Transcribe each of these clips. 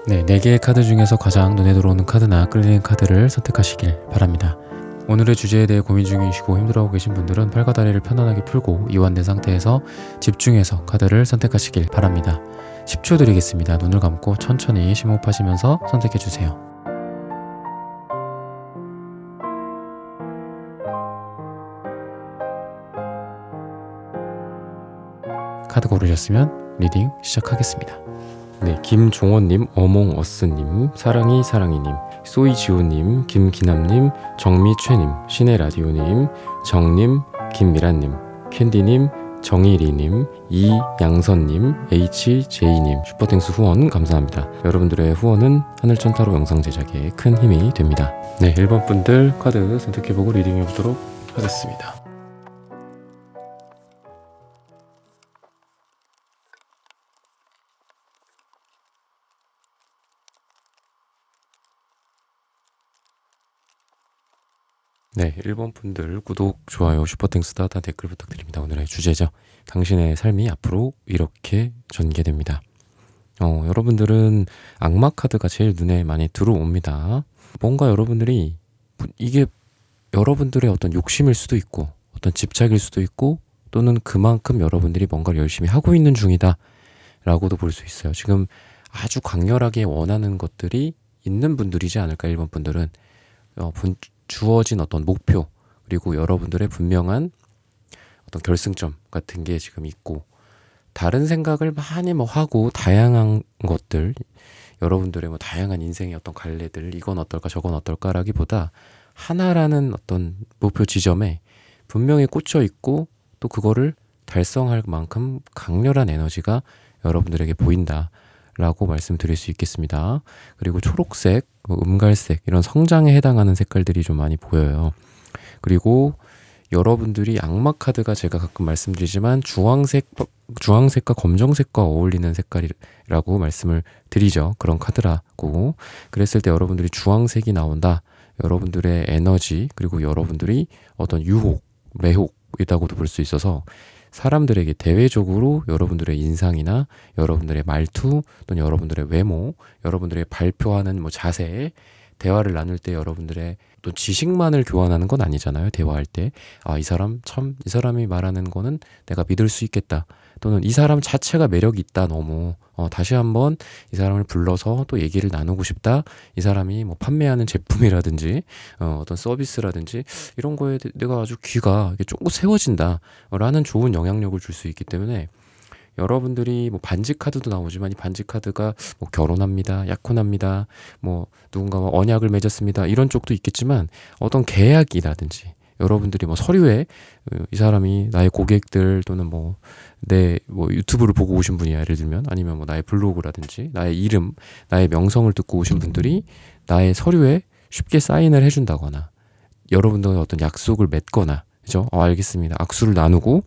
네, 4개의 카드 중에서 가장 눈에 들어오는 카드나 끌리는 카드를 선택하시길 바랍니다. 오늘의 주제에 대해 고민 중이시고 힘들어하고 계신 분들은 팔과 다리를 편안하게 풀고 이완된 상태에서 집중해서 카드를 선택하시길 바랍니다. 10초 드리겠습니다. 눈을 감고 천천히 심호흡하시면서 선택해주세요. 카드 고르셨으면 리딩 시작하겠습니다. 네, 김종원님, 어몽어스님, 사랑이님, 소이지오님, 김기남님, 정미최님, 신의라디오님, 정님, 김미란님, 캔디님, 정일이님, 이양선님, HJ님 슈퍼땡스 후원 감사합니다. 여러분들의 후원은 하늘천타로 영상 제작에 큰 힘이 됩니다. 네, 1번 분들 카드 선택해보고 리딩해보도록 하겠습니다. 네, 1번 분들 구독, 좋아요, 슈퍼땡스 따뜻한 댓글 부탁드립니다. 오늘의 주제죠. 당신의 삶이 앞으로 이렇게 전개됩니다. 여러분들은 악마 카드가 제일 눈에 많이 들어옵니다. 뭔가 여러분들이 이게 여러분들의 어떤 욕심일 수도 있고 어떤 집착일 수도 있고 또는 그만큼 여러분들이 뭔가를 열심히 하고 있는 중이다 라고도 볼 수 있어요. 지금 아주 강렬하게 원하는 것들이 있는 분들이지 않을까. 1번 분들은 주어진 어떤 목표 그리고 여러분들의 분명한 어떤 결승점 같은 게 지금 있고 다른 생각을 많이 하고 다양한 것들 여러분들의 다양한 인생의 어떤 갈래들 이건 어떨까 저건 어떨까라기보다 하나라는 어떤 목표 지점에 분명히 꽂혀 있고 또 그거를 달성할 만큼 강렬한 에너지가 여러분들에게 보인다 라고 말씀드릴 수 있겠습니다. 그리고 초록색, 음갈색 이런 성장에 해당하는 색깔들이 좀 많이 보여요. 그리고 여러분들이 악마 카드가 제가 가끔 말씀드리지만 주황색과 검정색과 어울리는 색깔이라고 말씀을 드리죠. 그런 카드라고. 그랬을 때 여러분들이 주황색이 나온다. 여러분들의 에너지 그리고 여러분들이 어떤 유혹, 매혹이라고도 볼 수 있어서 사람들에게 대외적으로 여러분들의 인상이나 여러분들의 말투 또는 여러분들의 외모, 여러분들의 발표하는 자세, 대화를 나눌 때 여러분들의 또 지식만을 교환하는 건 아니잖아요. 대화할 때 이 사람이 말하는 거는 내가 믿을 수 있겠다. 또는 이 사람 자체가 매력이 있다. 너무 다시 한번 이 사람을 불러서 또 얘기를 나누고 싶다. 이 사람이 판매하는 제품이라든지 어떤 서비스라든지 이런 거에 내가 아주 귀가 쫑긋 세워진다 라는 좋은 영향력을 줄 수 있기 때문에 여러분들이 반지 카드도 나오지만 이 반지 카드가 결혼합니다, 약혼합니다, 누군가와 언약을 맺었습니다 이런 쪽도 있겠지만 어떤 계약이라든지 여러분들이 서류에 이 사람이 나의 고객들 또는 내 유튜브를 보고 오신 분이야 예를 들면 아니면 나의 블로그라든지 나의 이름, 나의 명성을 듣고 오신 분들이 나의 서류에 쉽게 사인을 해준다거나 여러분들과 어떤 약속을 맺거나 그죠? 알겠습니다. 악수를 나누고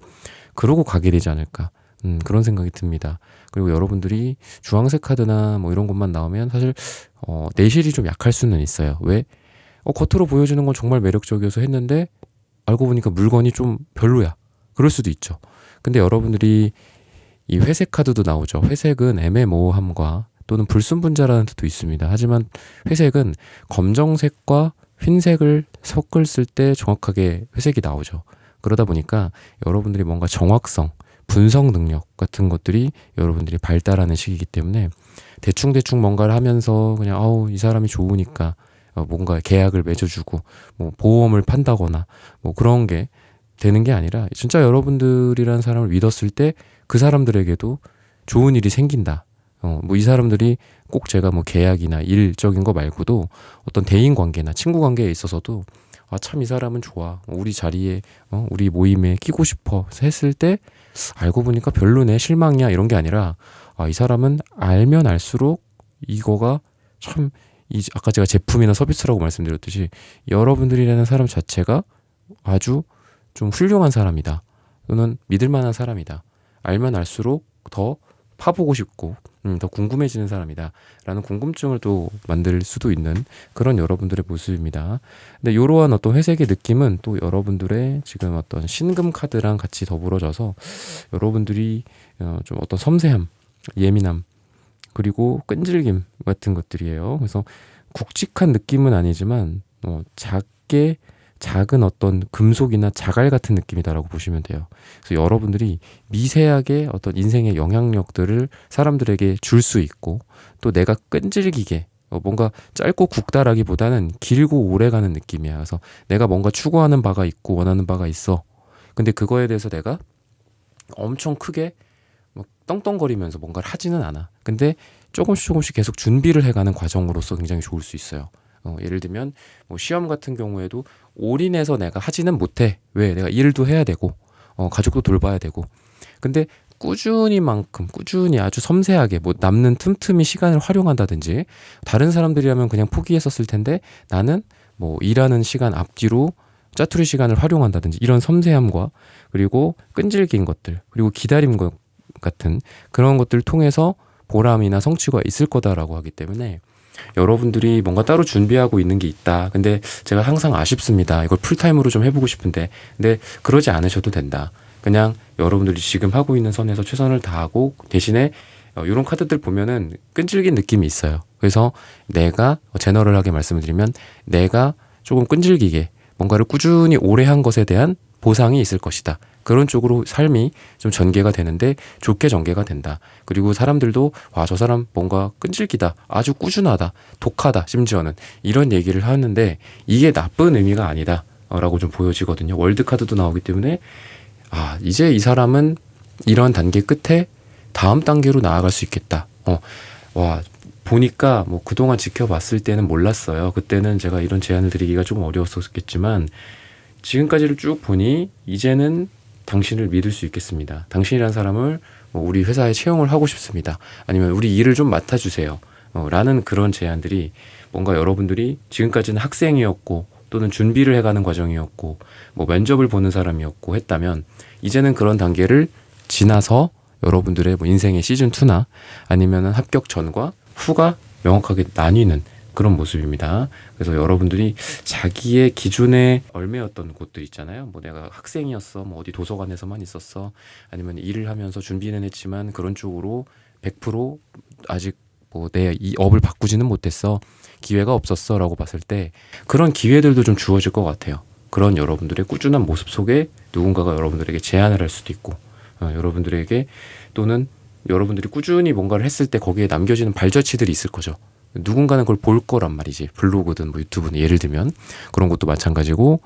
그러고 가게 되지 않을까. 그런 생각이 듭니다. 그리고 여러분들이 주황색 카드나 이런 것만 나오면 사실 내실이 좀 약할 수는 있어요. 왜? 겉으로 보여주는 건 정말 매력적이어서 했는데 알고 보니까 물건이 좀 별로야. 그럴 수도 있죠. 근데 여러분들이 이 회색 카드도 나오죠. 회색은 애매모호함과 또는 불순분자라는 뜻도 있습니다. 하지만 회색은 검정색과 흰색을 섞었을 때 정확하게 회색이 나오죠. 그러다 보니까 여러분들이 뭔가 정확성 분석 능력 같은 것들이 여러분들이 발달하는 시기이기 때문에 대충 뭔가를 하면서 그냥 이 사람이 좋으니까 뭔가 계약을 맺어주고 보험을 판다거나 그런 게 되는 게 아니라 진짜 여러분들이라는 사람을 믿었을 때 그 사람들에게도 좋은 일이 생긴다. 이 사람들이 꼭 제가 계약이나 일적인 거 말고도 어떤 대인 관계나 친구 관계에 있어서도 참 이 사람은 좋아. 우리 자리에 우리 모임에 끼고 싶어 했을 때 알고 보니까 별로네 실망이야 이런 게 아니라 이 사람은 알면 알수록 이거가 참 아까 제가 제품이나 서비스라고 말씀드렸듯이 여러분들이라는 사람 자체가 아주 좀 훌륭한 사람이다 또는 믿을 만한 사람이다 알면 알수록 더 파보고 싶고 더 궁금해지는 사람이다 라는 궁금증을 또 만들 수도 있는 그런 여러분들의 모습입니다. 근데 이러한 어떤 회색의 느낌은 또 여러분들의 지금 어떤 신금 카드랑 같이 더불어져서 여러분들이 좀 어떤 섬세함, 예민함 그리고 끈질김 같은 것들이에요. 그래서 굵직한 느낌은 아니지만 작은 어떤 금속이나 자갈 같은 느낌이다라고 보시면 돼요. 그래서 여러분들이 미세하게 어떤 인생의 영향력들을 사람들에게 줄 수 있고, 또 내가 끈질기게 뭔가 짧고 굵다라기보다는 길고 오래가는 느낌이야. 그래서 내가 뭔가 추구하는 바가 있고 원하는 바가 있어. 근데 그거에 대해서 내가 엄청 크게 막 떵떵거리면서 뭔가를 하지는 않아. 근데 조금씩 계속 준비를 해가는 과정으로서 굉장히 좋을 수 있어요. 예를 들면 뭐 시험 같은 경우에도 올인해서 내가 하지는 못해. 왜? 내가 일도 해야 되고 가족도 돌봐야 되고. 근데 꾸준히 아주 섬세하게 뭐 남는 틈틈이 시간을 활용한다든지, 다른 사람들이라면 그냥 포기했었을 텐데 나는 뭐 일하는 시간 앞뒤로 짜투리 시간을 활용한다든지, 이런 섬세함과 그리고 끈질긴 것들, 그리고 기다림 것 같은 그런 것들을 통해서 보람이나 성취가 있을 거다라고 하기 때문에, 여러분들이 뭔가 따로 준비하고 있는 게 있다. 근데 제가 항상 아쉽습니다. 이걸 풀타임으로 좀 해보고 싶은데. 근데 그러지 않으셔도 된다. 그냥 여러분들이 지금 하고 있는 선에서 최선을 다하고, 대신에 이런 카드들 보면은 끈질긴 느낌이 있어요. 그래서 내가 제너럴하게 말씀을 드리면, 내가 조금 끈질기게 뭔가를 꾸준히 오래 한 것에 대한 보상이 있을 것이다. 그런 쪽으로 삶이 좀 전개가 되는데 좋게 전개가 된다. 그리고 사람들도 와, 저 사람 뭔가 끈질기다, 아주 꾸준하다, 독하다, 심지어는 이런 얘기를 하는데 이게 나쁜 의미가 아니다 라고 좀 보여지거든요. 월드카드도 나오기 때문에 이제 이 사람은 이런 단계 끝에 다음 단계로 나아갈 수 있겠다. 보니까 뭐 그동안 지켜봤을 때는 몰랐어요. 그때는 제가 이런 제안을 드리기가 조금 어려웠었겠지만, 지금까지를 쭉 보니 이제는 당신을 믿을 수 있겠습니다. 당신이란 사람을 우리 회사에 채용을 하고 싶습니다. 아니면 우리 일을 좀 맡아주세요. 라는 그런 제안들이, 뭔가 여러분들이 지금까지는 학생이었고 또는 준비를 해가는 과정이었고 뭐 면접을 보는 사람이었고 했다면, 이제는 그런 단계를 지나서 여러분들의 뭐 인생의 시즌2나 아니면 합격 전과 후가 명확하게 나뉘는 그런 모습입니다. 그래서 여러분들이 자기의 기존에 얽매였던 곳들 있잖아요. 뭐 내가 학생이었어, 뭐 어디 도서관에서만 있었어, 아니면 일을 하면서 준비는 했지만 그런 쪽으로 100% 아직 뭐 내 이 업을 바꾸지는 못했어, 기회가 없었어 라고 봤을 때, 그런 기회들도 좀 주어질 것 같아요. 그런 여러분들의 꾸준한 모습 속에 누군가가 여러분들에게 제안을 할 수도 있고, 여러분들에게, 또는 여러분들이 꾸준히 뭔가를 했을 때 거기에 남겨지는 발자취들이 있을 거죠. 누군가는 그걸 볼 거란 말이지. 블로그든 뭐 유튜브든 예를 들면 그런 것도 마찬가지고,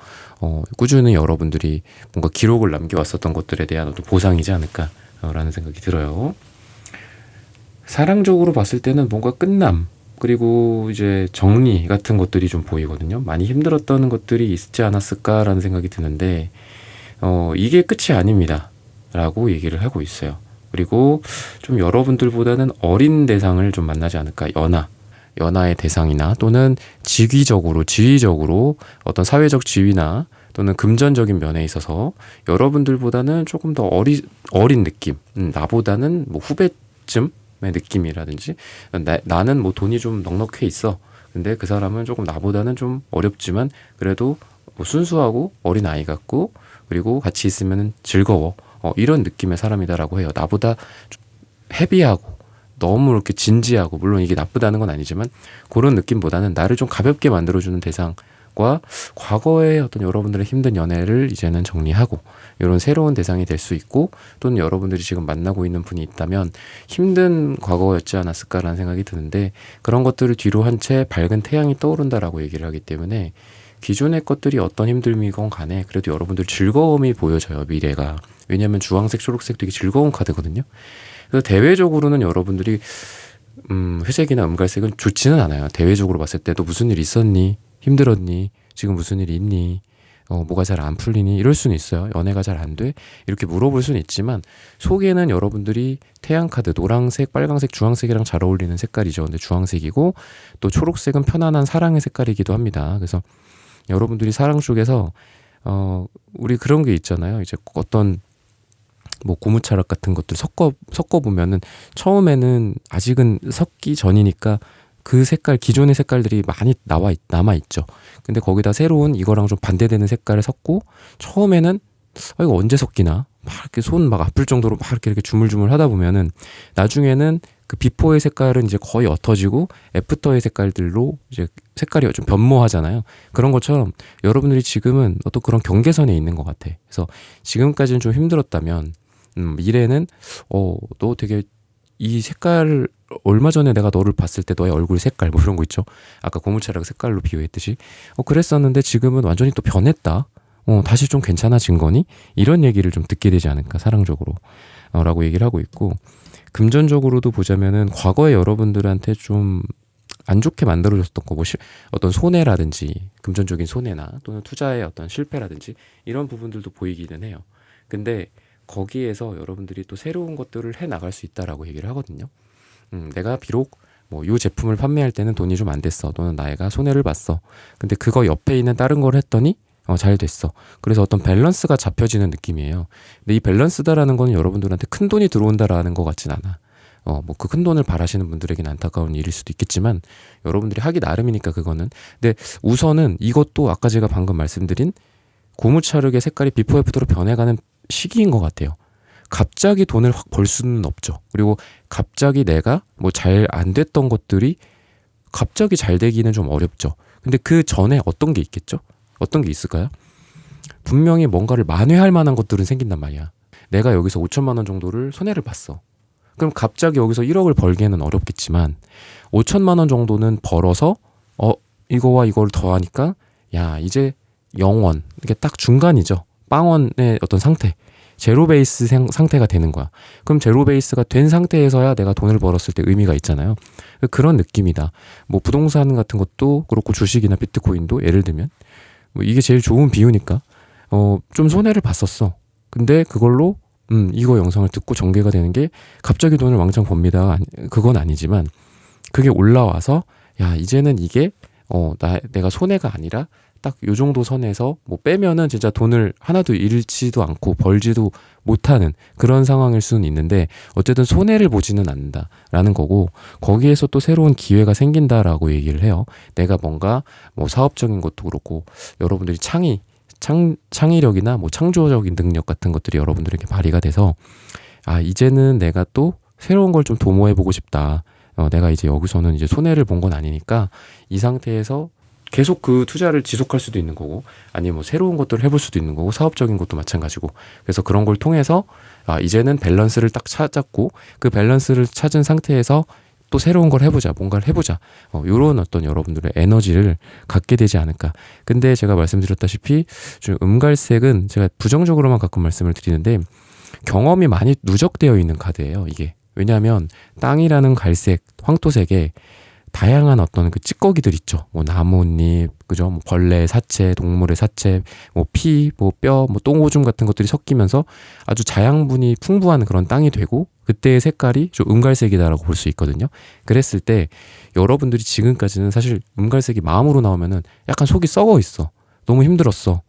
꾸준히 여러분들이 뭔가 기록을 남겨왔었던 것들에 대한 어떤 보상이지 않을까라는 생각이 들어요. 사랑적으로 봤을 때는 뭔가 끝남, 그리고 이제 정리 같은 것들이 좀 보이거든요. 많이 힘들었던 것들이 있지 않았을까라는 생각이 드는데, 이게 끝이 아닙니다 라고 얘기를 하고 있어요. 그리고 좀 여러분들보다는 어린 대상을 좀 만나지 않을까. 연하의 대상이나 또는 지위적으로 어떤 사회적 지위나 또는 금전적인 면에 있어서 여러분들보다는 조금 더 어린 느낌, 나보다는 뭐 후배쯤의 느낌이라든지, 나는 뭐 돈이 좀 넉넉해 있어, 근데 그 사람은 조금 나보다는 좀 어렵지만 그래도 뭐 순수하고 어린 아이 같고, 그리고 같이 있으면 즐거워, 이런 느낌의 사람이다라고 해요. 나보다 헤비하고 너무 이렇게 진지하고, 물론 이게 나쁘다는 건 아니지만 그런 느낌보다는 나를 좀 가볍게 만들어주는 대상과 과거의 어떤 여러분들의 힘든 연애를 이제는 정리하고 이런 새로운 대상이 될 수 있고, 또는 여러분들이 지금 만나고 있는 분이 있다면 힘든 과거였지 않았을까라는 생각이 드는데, 그런 것들을 뒤로 한 채 밝은 태양이 떠오른다라고 얘기를 하기 때문에, 기존의 것들이 어떤 힘듦이건 간에 그래도 여러분들 즐거움이 보여져요, 미래가. 왜냐하면 주황색, 초록색 되게 즐거운 카드거든요. 그래서 대외적으로는 여러분들이 회색이나 음갈색은 좋지는 않아요. 대외적으로 봤을 때도 무슨 일 있었니? 힘들었니? 지금 무슨 일이 있니? 뭐가 잘 안 풀리니? 이럴 수는 있어요. 연애가 잘 안 돼? 이렇게 물어볼 수는 있지만, 속에는 여러분들이 태양 카드 노란색, 빨강색, 주황색이랑 잘 어울리는 색깔이죠. 근데 주황색이고, 또 초록색은 편안한 사랑의 색깔이기도 합니다. 그래서 여러분들이 사랑 쪽에서 우리 그런 게 있잖아요. 이제 어떤 뭐 고무차락 같은 것들 섞어 보면은 처음에는 아직은 섞기 전이니까 그 색깔, 기존의 색깔들이 많이 남아 있죠. 근데 거기다 새로운 이거랑 좀 반대되는 색깔을 섞고, 처음에는 이거 언제 섞이나 막 이렇게 손 막 아플 정도로 막 이렇게 주물주물 하다 보면은 나중에는 그 비포의 색깔은 이제 거의 옅어지고 애프터의 색깔들로 이제 색깔이 좀 변모하잖아요. 그런 것처럼 여러분들이 지금은 어떤 그런 경계선에 있는 것 같아. 그래서 지금까지는 좀 힘들었다면 미래는 너 되게 이 색깔 얼마 전에 내가 너를 봤을 때 너의 얼굴 색깔 뭐 이런 거 있죠. 아까 고무차랑 색깔로 비유했듯이 그랬었는데 지금은 완전히 또 변했다. 다시 좀 괜찮아진 거니? 이런 얘기를 좀 듣게 되지 않을까 사랑적으로 라고 얘기를 하고 있고, 금전적으로도 보자면은 과거에 여러분들한테 좀 안 좋게 만들어줬던 거, 뭐 어떤 손해라든지 금전적인 손해나 또는 투자의 어떤 실패라든지 이런 부분들도 보이기는 해요. 근데 거기에서 여러분들이 또 새로운 것들을 해 나갈 수 있다라고 얘기를 하거든요. 내가 비록 뭐 이 제품을 판매할 때는 돈이 좀 안 됐어, 또는 내가 손해를 봤어. 근데 그거 옆에 있는 다른 걸 했더니 잘 됐어. 그래서 어떤 밸런스가 잡혀지는 느낌이에요. 근데 이 밸런스다라는 건 여러분들한테 큰 돈이 들어온다라는 것 같진 않아. 뭐 그 큰 돈을 바라시는 분들에게는 안타까운 일일 수도 있겠지만 여러분들이 하기 나름이니까 그거는. 근데 우선은 이것도 아까 제가 방금 말씀드린 고무차르게 색깔이 비포 애프터로 변해가는 시기인 것 같아요. 갑자기 돈을 확 벌 수는 없죠. 그리고 갑자기 내가 뭐 잘 안 됐던 것들이 갑자기 잘 되기는 좀 어렵죠. 근데 그 전에 어떤 게 있겠죠? 어떤 게 있을까요? 분명히 뭔가를 만회할 만한 것들은 생긴단 말이야. 내가 여기서 5천만 원 정도를 손해를 봤어. 그럼 갑자기 여기서 1억을 벌기에는 어렵겠지만 5천만 원 정도는 벌어서 이거와 이걸 더하니까 야 이제 0원, 이게 딱 중간이죠. 빵원의 어떤 상태, 제로 베이스 상태가 되는 거야. 그럼 제로 베이스가 된 상태에서야 내가 돈을 벌었을 때 의미가 있잖아요. 그런 느낌이다. 뭐 부동산 같은 것도 그렇고 주식이나 비트코인도 예를 들면 뭐 이게 제일 좋은 비유니까 좀 손해를 봤었어. 근데 그걸로 이거 영상을 듣고 전개가 되는 게 갑자기 돈을 왕창 법니다. 그건 아니지만 그게 올라와서 야 이제는 이게 내가 손해가 아니라 딱 요 정도 선에서 뭐 빼면은 진짜 돈을 하나도 잃지도 않고 벌지도 못하는 그런 상황일 수는 있는데 어쨌든 손해를 보지는 않는다라는 거고, 거기에서 또 새로운 기회가 생긴다라고 얘기를 해요. 내가 뭔가 뭐 사업적인 것도 그렇고 여러분들이 창의력이나 뭐 창조적인 능력 같은 것들이 여러분들에게 발휘가 돼서 이제는 내가 또 새로운 걸 좀 도모해보고 싶다. 내가 이제 여기서는 이제 손해를 본 건 아니니까 이 상태에서 계속 그 투자를 지속할 수도 있는 거고, 아니면 뭐 새로운 것들을 해볼 수도 있는 거고, 사업적인 것도 마찬가지고. 그래서 그런 걸 통해서 이제는 밸런스를 딱 찾았고, 그 밸런스를 찾은 상태에서 또 새로운 걸 해보자, 뭔가를 해보자, 요런 어떤 여러분들의 에너지를 갖게 되지 않을까. 근데 제가 말씀드렸다시피 좀 음갈색은 제가 부정적으로만 가끔 말씀을 드리는데 경험이 많이 누적되어 있는 카드예요, 이게. 왜냐하면 땅이라는 갈색, 황토색에 다양한 어떤 그 찌꺼기들 있죠. 뭐 나뭇잎, 그죠? 뭐 벌레 사체, 동물의 사체, 뭐 피, 뭐 뼈, 뭐 똥오줌 같은 것들이 섞이면서 아주 자양분이 풍부한 그런 땅이 되고, 그때의 색깔이 좀 음갈색이다라고 볼 수 있거든요. 그랬을 때 여러분들이 지금까지는 사실 음갈색이 마음으로 나오면은 약간 속이 썩어 있어. 너무 힘들었어.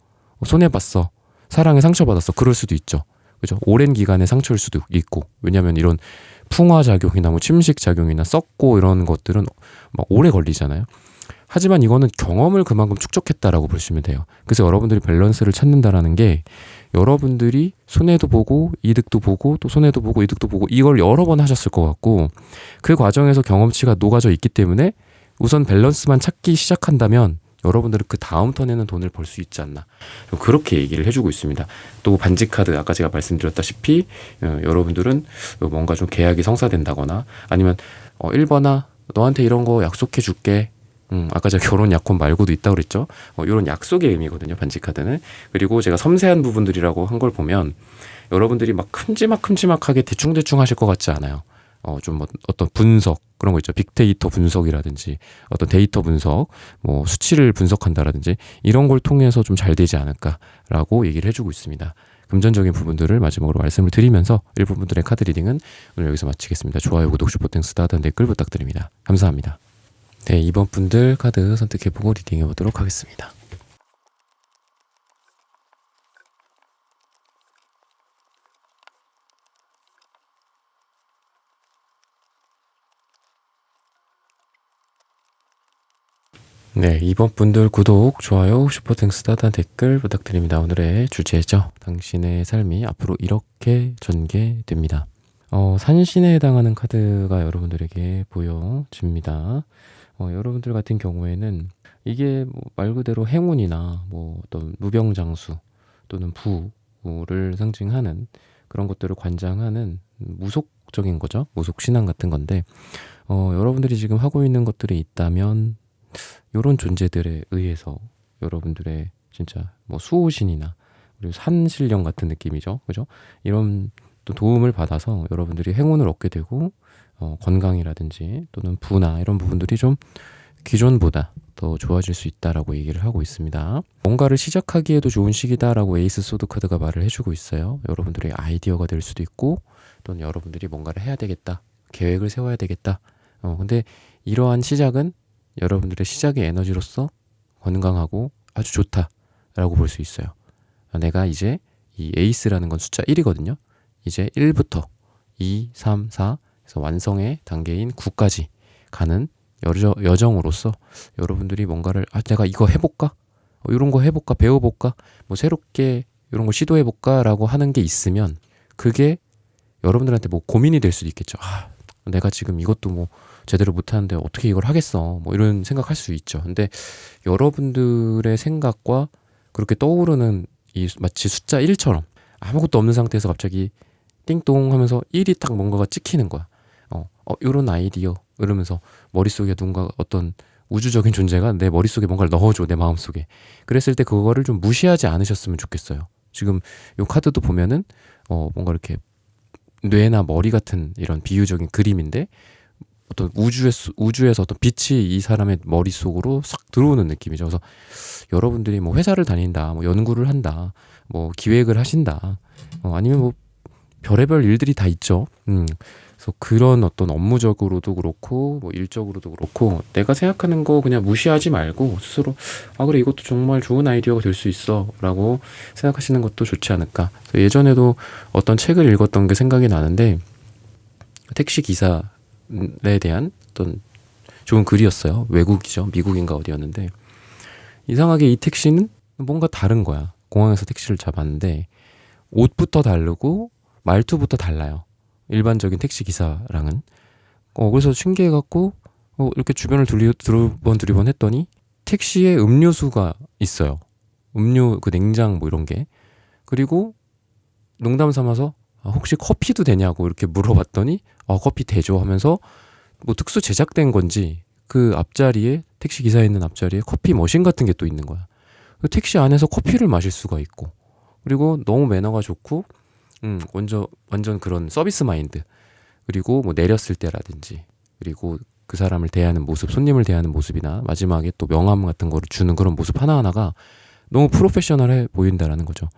손해봤어. 사랑에 상처받았어. 그럴 수도 있죠. 그죠? 오랜 기간의 상처일 수도 있고. 왜냐하면 이런 풍화작용이나 뭐 침식작용이나 썩고 이런 것들은 막 오래 걸리잖아요. 하지만 이거는 경험을 그만큼 축적했다라고 보시면 돼요. 그래서 여러분들이 밸런스를 찾는다라는 게 여러분들이 손해도 보고 이득도 보고 또 손해도 보고 이득도 보고 이걸 여러 번 하셨을 것 같고, 그 과정에서 경험치가 녹아져 있기 때문에 우선 밸런스만 찾기 시작한다면 여러분들은 그 다음 턴에는 돈을 벌 수 있지 않나, 그렇게 얘기를 해주고 있습니다. 또 반지 카드, 아까 제가 말씀드렸다시피 여러분들은 뭔가 좀 계약이 성사된다거나 아니면 1번아 너한테 이런 거 약속해 줄게, 아까 제가 결혼 약혼 말고도 있다고 그랬죠. 이런 약속의 의미거든요, 반지 카드는. 그리고 제가 섬세한 부분들이라고 한 걸 보면 여러분들이 막 큼지막하게 대충대충 하실 것 같지 않아요. 좀 어떤 분석, 그런 거 있죠. 빅데이터 분석이라든지 어떤 데이터 분석, 뭐 수치를 분석한다라든지 이런 걸 통해서 좀 잘 되지 않을까라고 얘기를 해주고 있습니다. 금전적인 부분들을 마지막으로 말씀을 드리면서 일부분들의 카드 리딩은 오늘 여기서 마치겠습니다. 좋아요, 구독, 슈퍼땡스, 다른 댓글 부탁드립니다. 감사합니다. 네, 이번 분들 카드 선택해보고 리딩해보도록 하겠습니다. 네, 이번 분들 구독, 좋아요, 슈퍼땡스, 다른 댓글 부탁드립니다. 오늘의 주제죠. 당신의 삶이 앞으로 이렇게 전개됩니다. 산신에 해당하는 카드가 여러분들에게 보여집니다. 여러분들 같은 경우에는 이게 말 그대로 행운이나 어떤 무병장수 또는 부를 상징하는 그런 것들을 관장하는 무속적인 거죠. 무속 신앙 같은 건데, 여러분들이 지금 하고 있는 것들이 있다면 이런 존재들에 의해서 여러분들의 진짜 수호신이나 그리고 산신령 같은 느낌이죠. 그죠? 이런 또 도움을 받아서 여러분들이 행운을 얻게 되고, 건강이라든지 또는 부나 이런 부분들이 좀 기존보다 더 좋아질 수 있다라고 얘기를 하고 있습니다. 뭔가를 시작하기에도 좋은 시기다라고 에이스 소드 카드가 말을 해주고 있어요. 여러분들의 아이디어가 될 수도 있고, 또는 여러분들이 뭔가를 해야 되겠다, 계획을 세워야 되겠다. 근데 이러한 시작은 여러분들의 시작의 에너지로서 건강하고 아주 좋다라고 볼 수 있어요. 내가 이제 이 에이스라는 건 숫자 1이거든요. 이제 1부터 2, 3, 4 그래서 완성의 단계인 9까지 가는 여정으로서 여러분들이 뭔가를 내가 이거 해볼까? 이런 거 해볼까? 배워볼까? 새롭게 이런 거 시도해볼까? 라고 하는 게 있으면 그게 여러분들한테 고민이 될 수도 있겠죠. 내가 지금 이것도 제대로 못하는데 어떻게 이걸 하겠어? 이런 생각할 수 있죠. 근데 여러분들의 생각과 그렇게 떠오르는 이 마치 숫자 1처럼 아무것도 없는 상태에서 갑자기 띵동 하면서 1이 딱 뭔가가 찍히는 거야. 이런 아이디어 이러면서 머릿속에 누군가 어떤 우주적인 존재가 내 머릿속에 뭔가를 넣어줘, 내 마음속에. 그랬을 때 그거를 좀 무시하지 않으셨으면 좋겠어요. 지금 이 카드도 보면은 뭔가 이렇게 뇌나 머리 같은 이런 비유적인 그림인데 어떤 우주에서 어떤 빛이 이 사람의 머릿속으로 싹 들어오는 느낌이죠. 그래서 여러분들이 회사를 다닌다, 연구를 한다, 기획을 하신다, 아니면 별의별 일들이 다 있죠. 그래서 그런 어떤 업무적으로도 그렇고 일적으로도 그렇고 내가 생각하는 거 그냥 무시하지 말고 스스로 그래 이것도 정말 좋은 아이디어가 될 수 있어 라고 생각하시는 것도 좋지 않을까. 예전에도 어떤 책을 읽었던 게 생각이 나는데 택시기사에 대한 어떤 좋은 글이었어요. 외국이죠. 미국인가 어디였는데 이상하게 이 택시는 뭔가 다른 거야. 공항에서 택시를 잡았는데 옷부터 다르고 말투부터 달라요. 일반적인 택시기사랑은. 그래서 신기해갖고 이렇게 주변을 두리번 했더니 택시에 음료수가 있어요. 음료 냉장 이런 게. 그리고 농담 삼아서 혹시 커피도 되냐고 이렇게 물어봤더니 커피 되죠 하면서 특수 제작된 건지 그 앞자리에 택시기사에 있는 앞자리에 커피 머신 같은 게 또 있는 거야. 택시 안에서 커피를 마실 수가 있고, 그리고 너무 매너가 좋고 완전 그런 서비스 마인드. 그리고 내렸을 때라든지, 그리고 그 사람을 대하는 모습, 손님을 대하는 모습이나 마지막에 또 명함 같은 거를 주는 그런 모습 하나하나가 너무 프로페셔널해 보인다라는 거죠.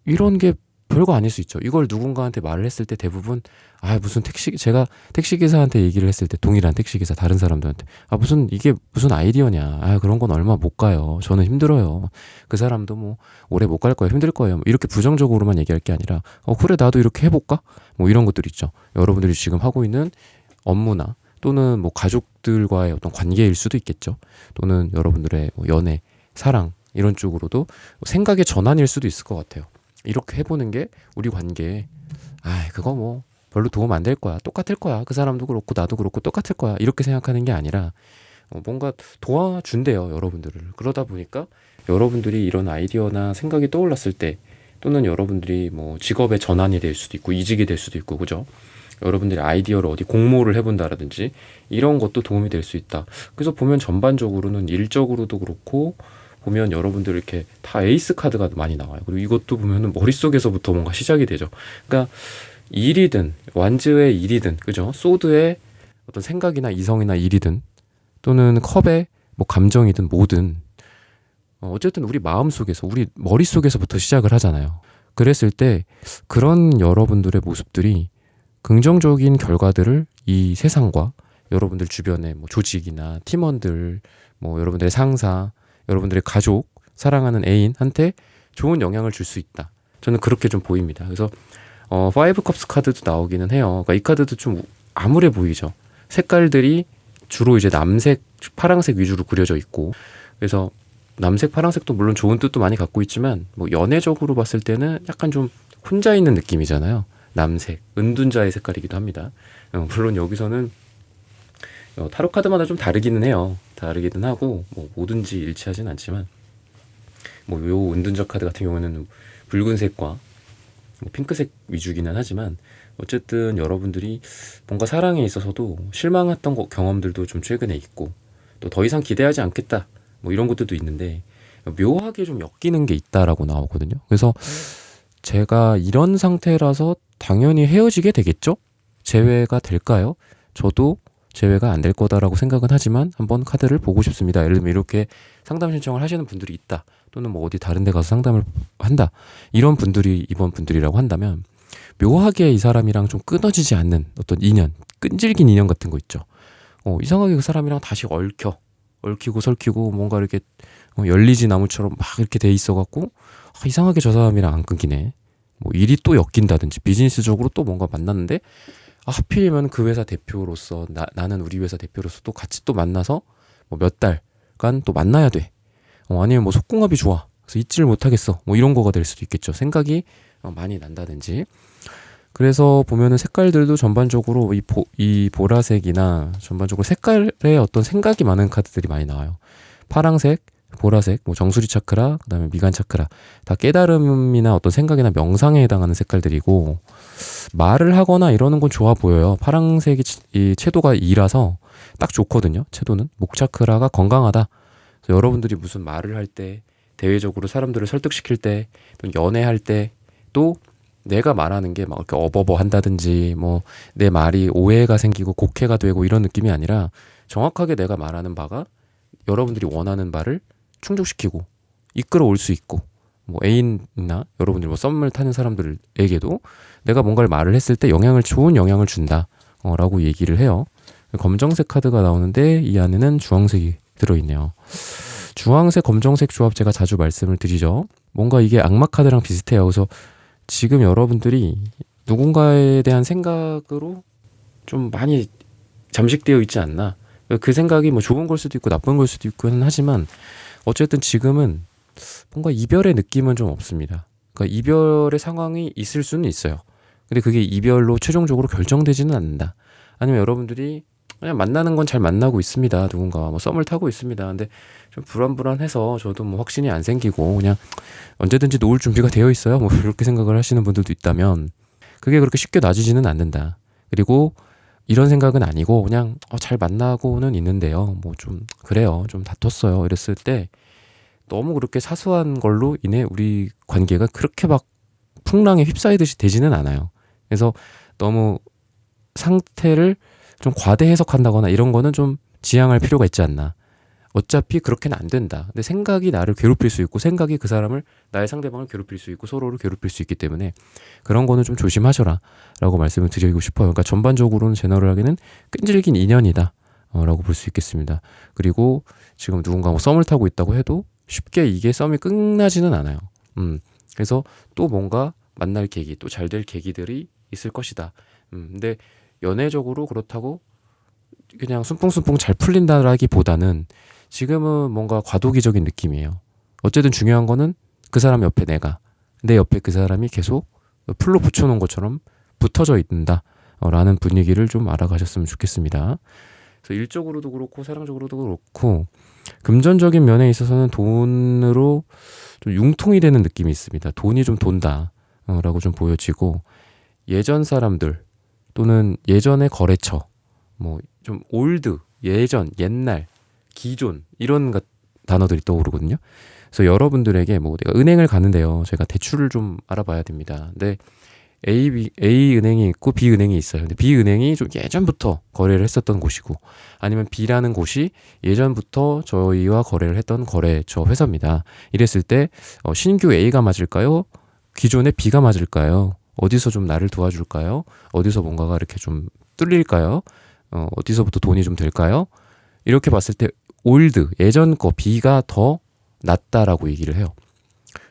이런 게 별거 아닐 수 있죠. 이걸 누군가한테 말을 했을 때 대부분 제가 택시기사한테 얘기를 했을 때, 동일한 택시기사 다른 사람들한테 이게 무슨 아이디어냐, 그런 건 얼마 못 가요, 저는 힘들어요, 그 사람도 오래 못 갈 거예요, 힘들 거예요, 이렇게 부정적으로만 얘기할 게 아니라 그래 나도 이렇게 해볼까, 이런 것들 있죠. 여러분들이 지금 하고 있는 업무나 또는 가족들과의 어떤 관계일 수도 있겠죠. 또는 여러분들의 연애, 사랑 이런 쪽으로도 생각의 전환일 수도 있을 것 같아요. 이렇게 해보는 게 우리 관계에 그거 별로 도움 안 될 거야, 똑같을 거야, 그 사람도 그렇고 나도 그렇고 똑같을 거야, 이렇게 생각하는 게 아니라 뭔가 도와준대요, 여러분들을. 그러다 보니까 여러분들이 이런 아이디어나 생각이 떠올랐을 때, 또는 여러분들이 직업의 전환이 될 수도 있고 이직이 될 수도 있고, 그죠? 여러분들이 아이디어를 어디 공모를 해본다라든지 이런 것도 도움이 될 수 있다. 그래서 보면 전반적으로는 일적으로도 그렇고 보면 여러분들 이렇게 다 에이스 카드가 많이 나와요. 그리고 이것도 보면은 머릿속에서부터 뭔가 시작이 되죠. 그러니까 일이든 완즈의 일이든, 그죠? 소드의 어떤 생각이나 이성이나 일이든, 또는 컵의 감정이든 뭐든 어쨌든 우리 마음속에서, 우리 머릿속에서부터 시작을 하잖아요. 그랬을 때 그런 여러분들의 모습들이 긍정적인 결과들을 이 세상과 여러분들 주변의 조직이나 팀원들, 여러분들의 상사, 여러분들의 가족, 사랑하는 애인한테 좋은 영향을 줄 수 있다. 저는 그렇게 좀 보입니다. 그래서 파이브 컵스 카드도 나오기는 해요. 그러니까 이 카드도 좀 암울해 보이죠. 색깔들이 주로 이제 남색, 파랑색 위주로 그려져 있고, 그래서 남색, 파랑색도 물론 좋은 뜻도 많이 갖고 있지만 연애적으로 봤을 때는 약간 좀 혼자 있는 느낌이잖아요. 남색, 은둔자의 색깔이기도 합니다. 물론 여기서는 타로 카드마다 좀 다르기는 해요. 다르기는 하고 뭐 뭐든지 일치하진 않지만 뭐 요 은둔자 카드 같은 경우는 붉은색과 뭐 핑크색 위주기는 하지만 어쨌든 여러분들이 뭔가 사랑에 있어서도 실망했던 경험들도 좀 최근에 있고 또 더 이상 기대하지 않겠다 뭐 이런 것들도 있는데 묘하게 좀 엮이는 게 있다라고 나오거든요. 그래서 제가 이런 상태라서 당연히 헤어지게 되겠죠? 재회가 될까요? 저도 재회가 안 될 거다라고 생각은 하지만 한번 카드를 보고 싶습니다. 예를 들면 이렇게 상담 신청을 하시는 분들이 있다. 또는 뭐 어디 다른 데 가서 상담을 한다. 이런 분들이 이번 분들이라고 한다면 묘하게 이 사람이랑 좀 끊어지지 않는 어떤 인연, 끈질긴 인연 같은 거 있죠. 이상하게 그 사람이랑 다시 얽히고 설키고 뭔가 이렇게 열리지 나무처럼 막 이렇게 돼 있어갖고 이상하게 저 사람이랑 안 끊기네. 뭐 일이 또 엮인다든지 비즈니스적으로 또 뭔가 만났는데 하필이면 그 회사 대표로서 나는 우리 회사 대표로서 또 같이 또 만나서 뭐 몇 달간 또 만나야 돼. 아니면 뭐 속궁합이 좋아. 그래서 잊지를 못하겠어. 뭐 이런 거가 될 수도 있겠죠. 생각이 많이 난다든지. 그래서 보면은 색깔들도 전반적으로 이 보라색이나 전반적으로 색깔에 어떤 생각이 많은 카드들이 많이 나와요. 파랑색, 보라색, 뭐 정수리 차크라, 그다음에 미간 차크라 다 깨달음이나 어떤 생각이나 명상에 해당하는 색깔들이고 말을 하거나 이러는 건 좋아 보여요. 파랑색이 이 채도가 2라서 딱 좋거든요. 채도는 목 차크라가 건강하다. 그래서 여러분들이 무슨 말을 할 때, 대외적으로 사람들을 설득시킬 때, 또 연애할 때, 또 내가 말하는 게 막 이렇게 어버버 한다든지, 뭐 내 말이 오해가 생기고 곡해가 되고 이런 느낌이 아니라 정확하게 내가 말하는 바가 여러분들이 원하는 바를 충족시키고 이끌어올 수 있고, 뭐 애인이나 여러분들이 뭐 썸을 타는 사람들에게도 내가 뭔가를 말을 했을 때 좋은 영향을 준다 라고 얘기를 해요. 검정색 카드가 나오는데 이 안에는 주황색이 들어있네요. 주황색 검정색 조합 제가 자주 말씀을 드리죠. 뭔가 이게 악마 카드랑 비슷해요. 그래서 지금 여러분들이 누군가에 대한 생각으로 좀 많이 잠식되어 있지 않나. 그 생각이 뭐 좋은 걸 수도 있고 나쁜 걸 수도 있고는 하지만 어쨌든 지금은 뭔가 이별의 느낌은 좀 없습니다. 그러니까 이별의 상황이 있을 수는 있어요. 근데 그게 이별로 최종적으로 결정되지는 않는다. 아니면 여러분들이 그냥 만나는 건 잘 만나고 있습니다. 누군가와 뭐 썸을 타고 있습니다. 근데 좀 불안해서 저도 뭐 확신이 안 생기고 그냥 언제든지 놓을 준비가 되어 있어요. 뭐 이렇게 생각을 하시는 분들도 있다면 그게 그렇게 쉽게 놔지지는 않는다. 그리고 이런 생각은 아니고 그냥 잘 만나고는 있는데요. 뭐 좀 그래요. 좀 다퉜어요. 이랬을 때 너무 그렇게 사소한 걸로 인해 우리 관계가 그렇게 막 풍랑에 휩싸이듯이 되지는 않아요. 그래서 너무 상태를 좀 과대 해석한다거나 이런 거는 좀 지양할 필요가 있지 않나. 어차피 그렇게는 안 된다. 근데 생각이 나를 괴롭힐 수 있고 생각이 그 사람을 나의 상대방을 괴롭힐 수 있고 서로를 괴롭힐 수 있기 때문에 그런 거는 좀 조심하셔라 라고 말씀을 드리고 싶어요. 그러니까 전반적으로는 제너럴하게는 끈질긴 인연이다 라고 볼 수 있겠습니다. 그리고 지금 누군가 뭐 썸을 타고 있다고 해도 쉽게 이게 썸이 끝나지는 않아요. 그래서 또 뭔가 만날 계기, 또 잘 될 계기들이 있을 것이다. 근데 연애적으로 그렇다고 그냥 순풍순풍 잘 풀린다라기보다는 지금은 뭔가 과도기적인 느낌이에요. 어쨌든 중요한 거는 그 사람 옆에 내 옆에 그 사람이 계속 풀로 붙여놓은 것처럼 붙어져 있다 라는 분위기를 좀 알아가셨으면 좋겠습니다. 그래서 일적으로도 그렇고 사랑적으로도 그렇고 금전적인 면에 있어서는 돈으로 좀 융통이 되는 느낌이 있습니다. 돈이 좀 돈다 라고 좀 보여지고 예전 사람들 또는 예전의 거래처 뭐 좀 올드, 예전, 옛날, 기존 이런 단어들이 떠오르거든요. 그래서 여러분들에게 뭐 내가 은행을 가는데요. 제가 대출을 좀 알아봐야 됩니다. 근데 A 은행이 있고 B 은행이 있어요. 근데 B 은행이 좀 예전부터 거래를 했었던 곳이고 아니면 B라는 곳이 예전부터 저희와 거래를 했던 거래처 회사입니다. 이랬을 때 신규 A가 맞을까요? 기존의 B가 맞을까요? 어디서 좀 나를 도와줄까요? 어디서 뭔가가 이렇게 좀 뚫릴까요? 어디서부터 돈이 좀 될까요? 이렇게 봤을 때 올드, 예전 거 B가 더 낫다라고 얘기를 해요.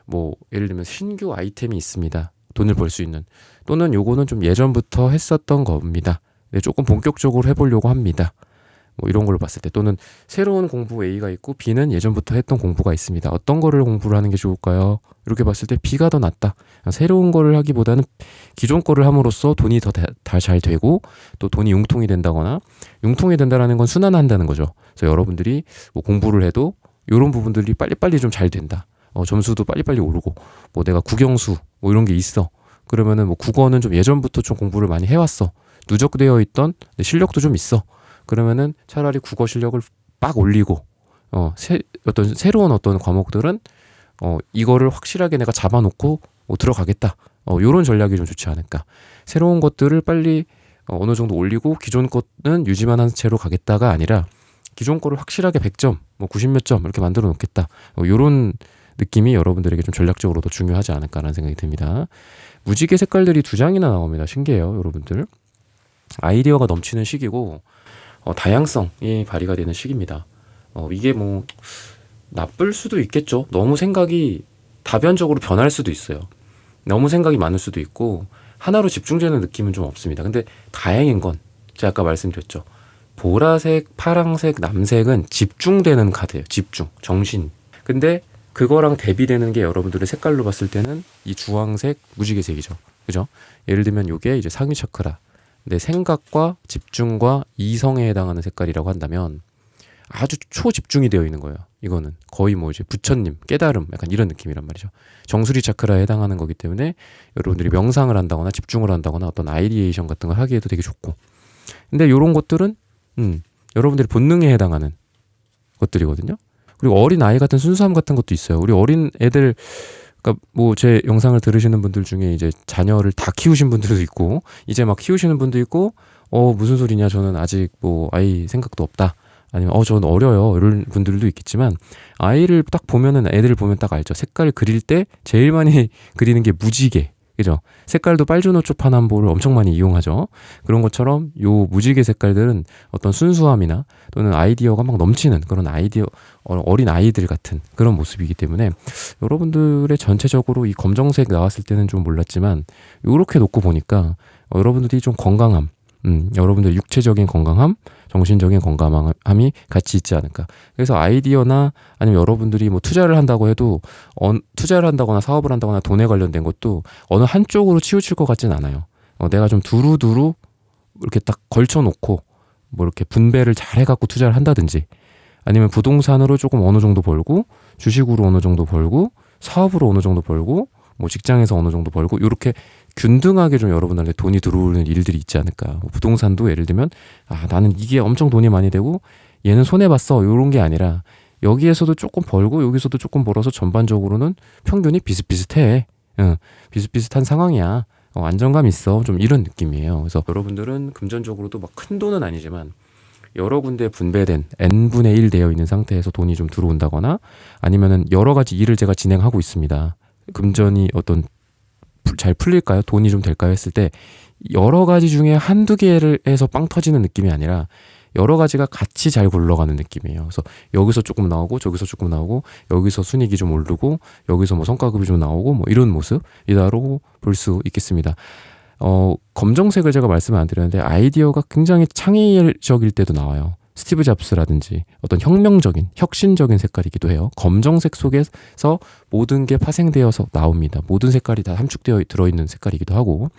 뭐 예를 들면 신규 아이템이 있습니다. 돈을 벌 수 있는. 또는 요거는 좀 예전부터 했었던 겁니다. 네, 조금 본격적으로 해보려고 합니다. 뭐 이런 걸 봤을 때, 또는 새로운 공부 A가 있고 B는 예전부터 했던 공부가 있습니다. 어떤 거를 공부를 하는 게 좋을까요? 이렇게 봤을 때 B가 더 낫다. 새로운 거를 하기보다는 기존 거를 함으로써 돈이 더 잘 되고 또 돈이 융통이 된다거나, 융통이 된다라는 건 순환한다는 거죠. 그래서 여러분들이 뭐 공부를 해도 이런 부분들이 빨리빨리 좀 잘 된다. 점수도 빨리빨리 오르고, 뭐 내가 국영수 뭐 이런 게 있어. 그러면은 뭐 국어는 좀 예전부터 좀 공부를 많이 해왔어. 누적되어 있던 실력도 좀 있어. 그러면은 차라리 국어 실력을 빡 올리고, 어떤 새로운 어떤 과목들은 이거를 확실하게 내가 잡아놓고 들어가겠다. 요런 전략이 좀 좋지 않을까. 새로운 것들을 빨리 어느 정도 올리고 기존 거는 유지만 한 채로 가겠다가 아니라 기존 거를 확실하게 100점, 뭐 90몇 점 이렇게 만들어 놓겠다. 요런 느낌이 여러분들에게 좀 전략적으로 더 중요하지 않을까라는 생각이 듭니다. 무지개 색깔들이 2장이나 나옵니다. 신기해요, 여러분들. 아이디어가 넘치는 시기고, 다양성이 발휘가 되는 시기입니다. 이게 뭐 나쁠 수도 있겠죠. 너무 생각이 다변적으로 변할 수도 있어요. 너무 생각이 많을 수도 있고 하나로 집중되는 느낌은 좀 없습니다. 근데 다행인 건 제가 아까 말씀드렸죠. 보라색, 파랑색, 남색은 집중되는 카드예요. 집중, 정신. 근데 그거랑 대비되는 게 여러분들의 색깔로 봤을 때는 이 주황색, 무지개색이죠. 그죠? 예를 들면 이게 이제 상위 차크라. 내 생각과 집중과 이성에 해당하는 색깔이라고 한다면 아주 초집중이 되어 있는 거예요. 이거는 거의 뭐 이제 부처님, 깨달음, 약간 이런 느낌이란 말이죠. 정수리 차크라에 해당하는 거기 때문에 여러분들이 명상을 한다거나 집중을 한다거나 어떤 아이디에이션 같은 걸 하기에도 되게 좋고. 근데 이런 것들은 여러분들이 본능에 해당하는 것들이거든요. 그리고 어린 아이 같은 순수함 같은 것도 있어요. 우리 어린 애들, 그러니까 뭐 제 영상을 들으시는 분들 중에 이제 자녀를 다 키우신 분들도 있고 이제 막 키우시는 분도 있고, 무슨 소리냐, 저는 아직 뭐 아이 생각도 없다, 아니면 저는 어려요, 이런 분들도 있겠지만, 아이를 딱 보면은, 애들을 보면 딱 알죠. 색깔 그릴 때 제일 많이 그리는 게 무지개, 그죠? 색깔도 빨주노초 파남보를 엄청 많이 이용하죠. 그런 것처럼 요 무지개 색깔들은 어떤 순수함이나 또는 아이디어가 막 넘치는 그런 어린 아이들 같은 그런 모습이기 때문에 여러분들의 전체적으로 이 검정색 나왔을 때는 좀 몰랐지만 요렇게 놓고 보니까 여러분들이 좀 건강함, 여러분들 육체적인 건강함, 정신적인 건강함이 같이 있지 않을까. 그래서 아이디어나 아니면 여러분들이 뭐 투자를 한다고 해도 투자를 한다거나 사업을 한다거나 돈에 관련된 것도 어느 한쪽으로 치우칠 것 같진 않아요. 내가 좀 두루두루 이렇게 딱 걸쳐놓고 뭐 이렇게 분배를 잘 해갖고 투자를 한다든지, 아니면 부동산으로 조금 어느 정도 벌고, 주식으로 어느 정도 벌고, 사업으로 어느 정도 벌고, 뭐 직장에서 어느 정도 벌고, 이렇게 균등하게 좀 여러분한테 돈이 들어오는 일들이 있지 않을까. 뭐 부동산도 예를 들면 나는 이게 엄청 돈이 많이 되고 얘는 손해봤어, 이런 게 아니라 여기에서도 조금 벌고 여기서도 조금 벌어서 전반적으로는 평균이 비슷비슷해. 비슷비슷한 상황이야. 안정감 있어. 좀 이런 느낌이에요. 그래서 여러분들은 금전적으로도 막 큰 돈은 아니지만 여러 군데 분배된 n분의 1 되어 있는 상태에서 돈이 좀 들어온다거나, 아니면은 여러 가지 일을 제가 진행하고 있습니다. 금전이 잘 풀릴까요? 돈이 좀 될까요? 했을 때 여러 가지 중에 한두 개를 해서 빵 터지는 느낌이 아니라 여러 가지가 같이 잘 굴러가는 느낌이에요. 그래서 여기서 조금 나오고 저기서 조금 나오고, 여기서 순이익이 좀 오르고 여기서 뭐 성과급이 좀 나오고, 뭐 이런 모습이다라고 볼 수 있겠습니다. 검정색을 제가 말씀을 안 드렸는데 아이디어가 굉장히 창의적일 때도 나와요. 스티브 잡스라든지 어떤 혁신적인 색깔이기도 해요. 검정색 속에서 모든 게 파생되어서 나옵니다. 모든 색깔이 다 함축되어 들어있는 색깔이기도 하고.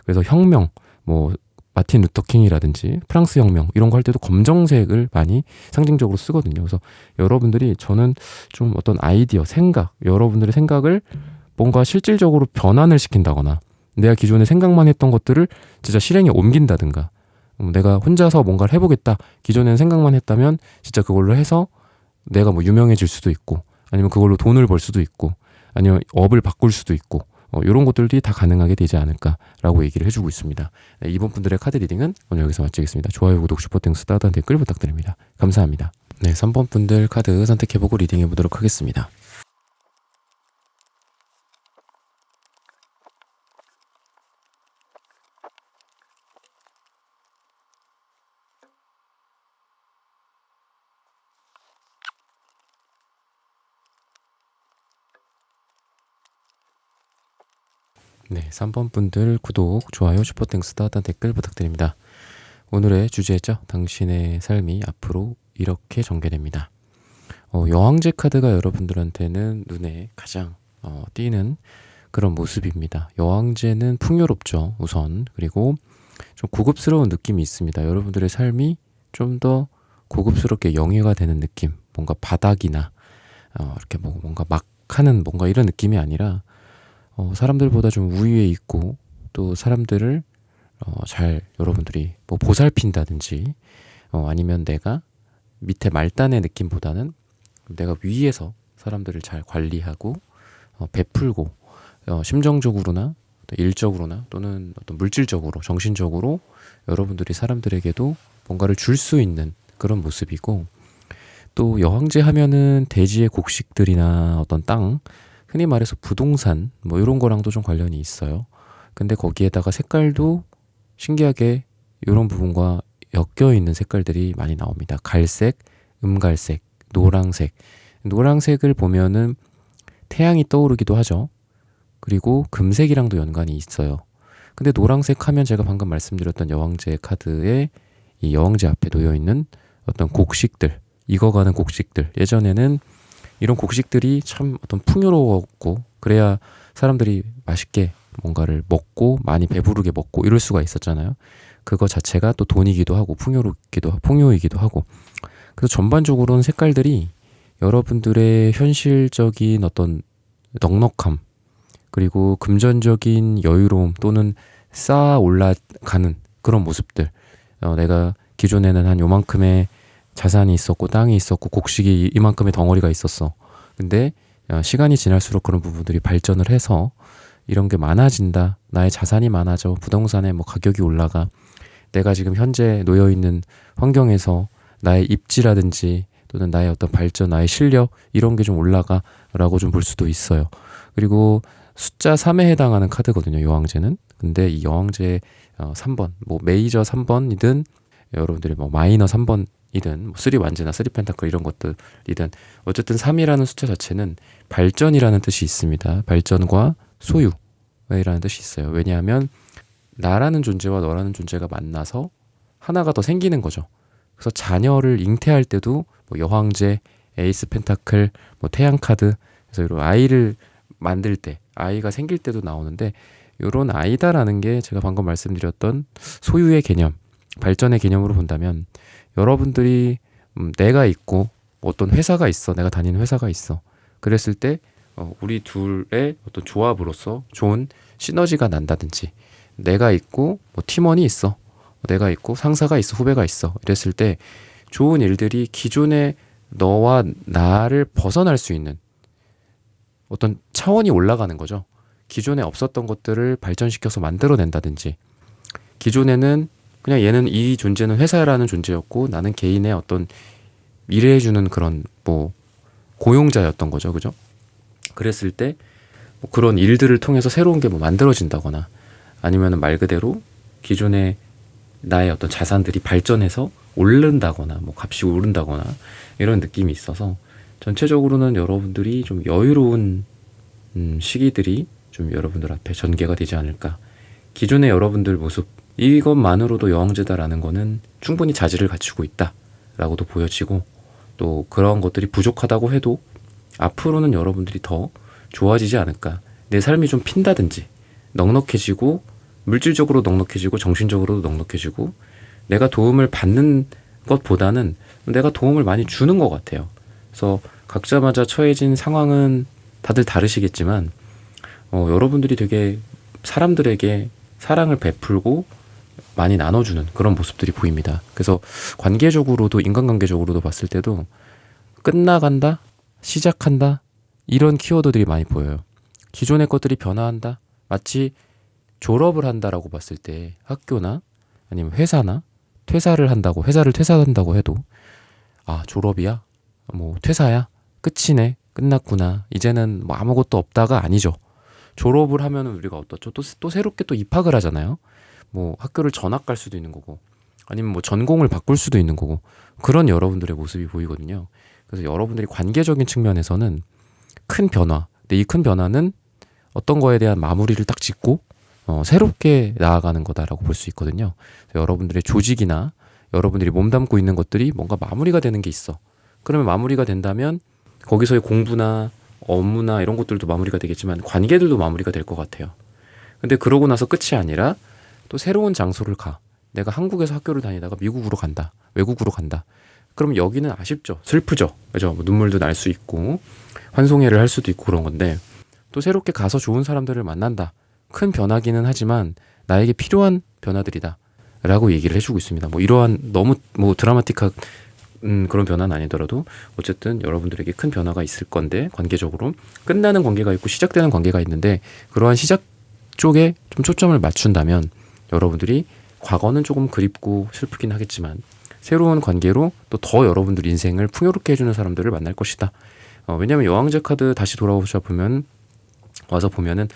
그래서 혁명, 뭐 마틴 루터킹이라든지 프랑스 혁명 이런 거 할 때도 검정색을 많이 상징적으로 쓰거든요. 그래서 여러분들이, 저는 좀 어떤 아이디어, 여러분들의 생각을 뭔가 실질적으로 변환을 시킨다거나, 내가 기존에 생각만 했던 것들을 진짜 실행에 옮긴다든가, 내가 혼자서 뭔가를 해보겠다, 기존에는 생각만 했다면 진짜 그걸로 해서 내가 뭐 유명해질 수도 있고, 아니면 그걸로 돈을 벌 수도 있고, 아니면 업을 바꿀 수도 있고, 이런 것들이 다 가능하게 되지 않을까라고 얘기를 해주고 있습니다. 네, 이번 분들의 카드 리딩은 오늘 여기서 마치겠습니다. 좋아요, 구독, 슈퍼땡스, 따뜻한 댓글 부탁드립니다. 감사합니다. 네, 3번 분들 카드 선택해보고 리딩해보도록 하겠습니다. 네, 3번 분들 구독, 좋아요, 슈퍼땡스, 따뜻한 댓글 부탁드립니다. 오늘의 주제죠. 당신의 삶이 앞으로 이렇게 전개됩니다. 여왕제 카드가 여러분들한테는 눈에 가장 띄는 그런 모습입니다. 여왕제는 풍요롭죠, 우선. 그리고 좀 고급스러운 느낌이 있습니다. 여러분들의 삶이 좀 더 고급스럽게 영위가 되는 느낌, 뭔가 바닥이나 이렇게 뭔가 막 하는 뭔가 이런 느낌이 아니라 사람들보다 좀 우위에 있고 또 사람들을 잘 여러분들이 뭐 보살핀다든지 아니면 내가 밑에 말단의 느낌보다는 내가 위에서 사람들을 잘 관리하고 베풀고 심정적으로나 일적으로나 또는 어떤 물질적으로 정신적으로 여러분들이 사람들에게도 뭔가를 줄 수 있는 그런 모습이고, 또 여왕제 하면은 대지의 곡식들이나 어떤 땅, 흔히 말해서 부동산 뭐 이런 거랑도 좀 관련이 있어요. 근데 거기에다가 색깔도 신기하게 이런 부분과 엮여 있는 색깔들이 많이 나옵니다. 갈색, 음갈색, 노랑색. 노랑색을 보면은 태양이 떠오르기도 하죠. 그리고 금색이랑도 연관이 있어요. 근데 노랑색 하면 제가 방금 말씀드렸던 여왕제 카드에 이 여왕제 앞에 놓여 있는 어떤 곡식들, 익어가는 곡식들. 예전에는 이런 곡식들이 참 어떤 풍요로웠고, 그래야 사람들이 맛있게 뭔가를 먹고 많이 배부르게 먹고 이럴 수가 있었잖아요. 그거 자체가 또 돈이기도 하고 풍요이기도 하고. 그래서 전반적으로는 색깔들이 여러분들의 현실적인 어떤 넉넉함, 그리고 금전적인 여유로움 또는 쌓아 올라가는 그런 모습들. 내가 기존에는 한 요만큼의 자산이 있었고 땅이 있었고 곡식이 이만큼의 덩어리가 있었어. 근데 시간이 지날수록 그런 부분들이 발전을 해서 이런 게 많아진다. 나의 자산이 많아져. 부동산의 뭐 가격이 올라가. 내가 지금 현재 놓여 있는 환경에서 나의 입지라든지 또는 나의 어떤 발전, 나의 실력 이런 게 좀 올라가라고 좀 볼 수도 있어요. 그리고 숫자 3에 해당하는 카드거든요, 여왕제는. 근데 이 여왕제 3번, 뭐 메이저 3번이든 여러분들이 뭐 마이너 3번이든 뭐 3 완제나 3 펜타클 이런 것들이든 어쨌든 3이라는 숫자 자체는 발전이라는 뜻이 있습니다. 발전과 소유라는 뜻이 있어요. 왜냐하면 나라는 존재와 너라는 존재가 만나서 하나가 더 생기는 거죠. 그래서 자녀를 잉태할 때도 뭐 여왕제, 에이스 펜타클, 뭐 태양 카드, 그래서 이런 아이를 만들 때, 아이가 생길 때도 나오는데, 이런 아이다라는 게 제가 방금 말씀드렸던 소유의 개념, 발전의 개념으로 본다면 여러분들이 내가 있고 어떤 회사가 있어, 내가 다니는 회사가 있어. 그랬을 때 우리 둘의 어떤 조합으로서 좋은 시너지가 난다든지, 내가 있고 뭐 팀원이 있어, 내가 있고 상사가 있어, 후배가 있어, 이랬을 때 좋은 일들이 기존의 너와 나를 벗어날 수 있는 어떤 차원이 올라가는 거죠. 기존에 없었던 것들을 발전시켜서 만들어낸다든지, 기존에는 그냥 얘는 이 존재는 회사라는 존재였고 나는 개인의 어떤 일해주는 그런 뭐 고용자였던 거죠, 그죠? 그랬을 때 뭐 그런 일들을 통해서 새로운 게 뭐 만들어진다거나, 아니면은 말 그대로 기존의 나의 어떤 자산들이 발전해서 오른다거나 뭐 값이 오른다거나 이런 느낌이 있어서 전체적으로는 여러분들이 좀 여유로운 시기들이 좀 여러분들 앞에 전개가 되지 않을까. 기존의 여러분들 모습, 이것만으로도 여왕제다라는 거는 충분히 자질을 갖추고 있다라고도 보여지고, 또 그런 것들이 부족하다고 해도 앞으로는 여러분들이 더 좋아지지 않을까. 내 삶이 좀 핀다든지 넉넉해지고, 물질적으로 넉넉해지고 정신적으로도 넉넉해지고, 내가 도움을 받는 것보다는 내가 도움을 많이 주는 것 같아요. 그래서 각자마다 처해진 상황은 다들 다르시겠지만 여러분들이 되게 사람들에게 사랑을 베풀고 많이 나눠주는 그런 모습들이 보입니다. 그래서 관계적으로도, 인간관계적으로도 봤을 때도 끝나간다, 시작한다, 이런 키워드들이 많이 보여요. 기존의 것들이 변화한다, 마치 졸업을 한다라고 봤을 때 학교나 아니면 회사나 퇴사를 한다고, 회사를 퇴사한다고 해도 아, 졸업이야? 뭐 퇴사야? 끝이네? 끝났구나. 이제는 뭐 아무것도 없다가 아니죠. 졸업을 하면 우리가 어떻죠? 또 새롭게 또 입학을 하잖아요. 뭐 학교를 전학 갈 수도 있는 거고, 아니면 뭐 전공을 바꿀 수도 있는 거고, 그런 여러분들의 모습이 보이거든요. 그래서 여러분들이 관계적인 측면에서는 큰 변화, 근데 이 큰 변화는 어떤 거에 대한 마무리를 딱 짓고 새롭게 나아가는 거다라고 볼 수 있거든요. 여러분들의 조직이나 여러분들이 몸담고 있는 것들이 뭔가 마무리가 되는 게 있어. 그러면 마무리가 된다면 거기서의 공부나 업무나 이런 것들도 마무리가 되겠지만 관계들도 마무리가 될 것 같아요. 근데 그러고 나서 끝이 아니라 또 새로운 장소를 가. 내가 한국에서 학교를 다니다가 미국으로 간다. 외국으로 간다. 그럼 여기는 아쉽죠. 슬프죠. 그죠? 뭐 눈물도 날 수 있고 환송회를 할 수도 있고 그런 건데 또 새롭게 가서 좋은 사람들을 만난다. 큰 변화기는 하지만 나에게 필요한 변화들이다. 라고 얘기를 해주고 있습니다. 뭐 이러한 너무 뭐 드라마틱한 그런 변화는 아니더라도 어쨌든 여러분들에게 큰 변화가 있을 건데 관계적으로 끝나는 관계가 있고 시작되는 관계가 있는데 그러한 시작 쪽에 좀 초점을 맞춘다면 여러분들이 과거는 조금 그립고 슬프긴 하겠지만 새로운 관계로 또 더 여러분들 인생을 풍요롭게 해주는 사람들을 만날 것이다. 왜냐하면 여왕제 카드 다시 돌아오셔 보면 와서 보면은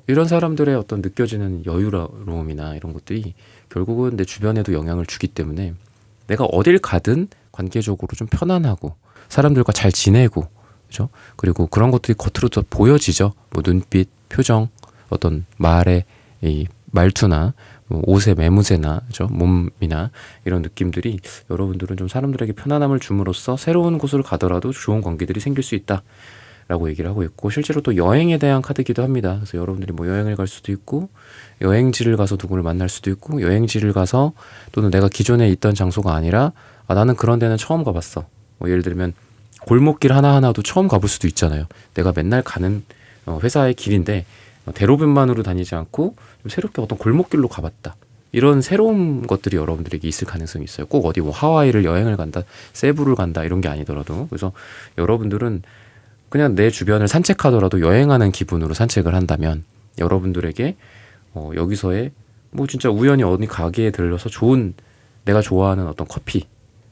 이런 사람들의 어떤 느껴지는 여유로움이나 이런 것들이 결국은 내 주변에도 영향을 주기 때문에 내가 어딜 가든 관계적으로 좀 편안하고 사람들과 잘 지내고 그죠? 그리고 그런 것들이 겉으로 더 보여지죠. 뭐 눈빛, 표정, 어떤 말의 이 말투나 뭐 옷의 매무새나 그죠? 몸이나 이런 느낌들이 여러분들은 좀 사람들에게 편안함을 줌으로써 새로운 곳을 가더라도 좋은 관계들이 생길 수 있다. 라고 얘기를 하고 있고 실제로 또 여행에 대한 카드기도 합니다. 그래서 여러분들이 뭐 여행을 갈 수도 있고 여행지를 가서 누구를 만날 수도 있고 여행지를 가서 또는 내가 기존에 있던 장소가 아니라 나는 그런 데는 처음 가봤어. 뭐 예를 들면 골목길 하나하나도 처음 가볼 수도 있잖아요. 내가 맨날 가는 회사의 길인데 대로변만으로 다니지 않고 좀 새롭게 어떤 골목길로 가봤다. 이런 새로운 것들이 여러분들에게 있을 가능성이 있어요. 꼭 어디 뭐 하와이를 여행을 간다, 세부를 간다 이런 게 아니더라도 그래서 여러분들은 그냥 내 주변을 산책하더라도 여행하는 기분으로 산책을 한다면 여러분들에게 여기서의 뭐 진짜 우연히 어디 가게에 들러서 좋은 내가 좋아하는 어떤 커피,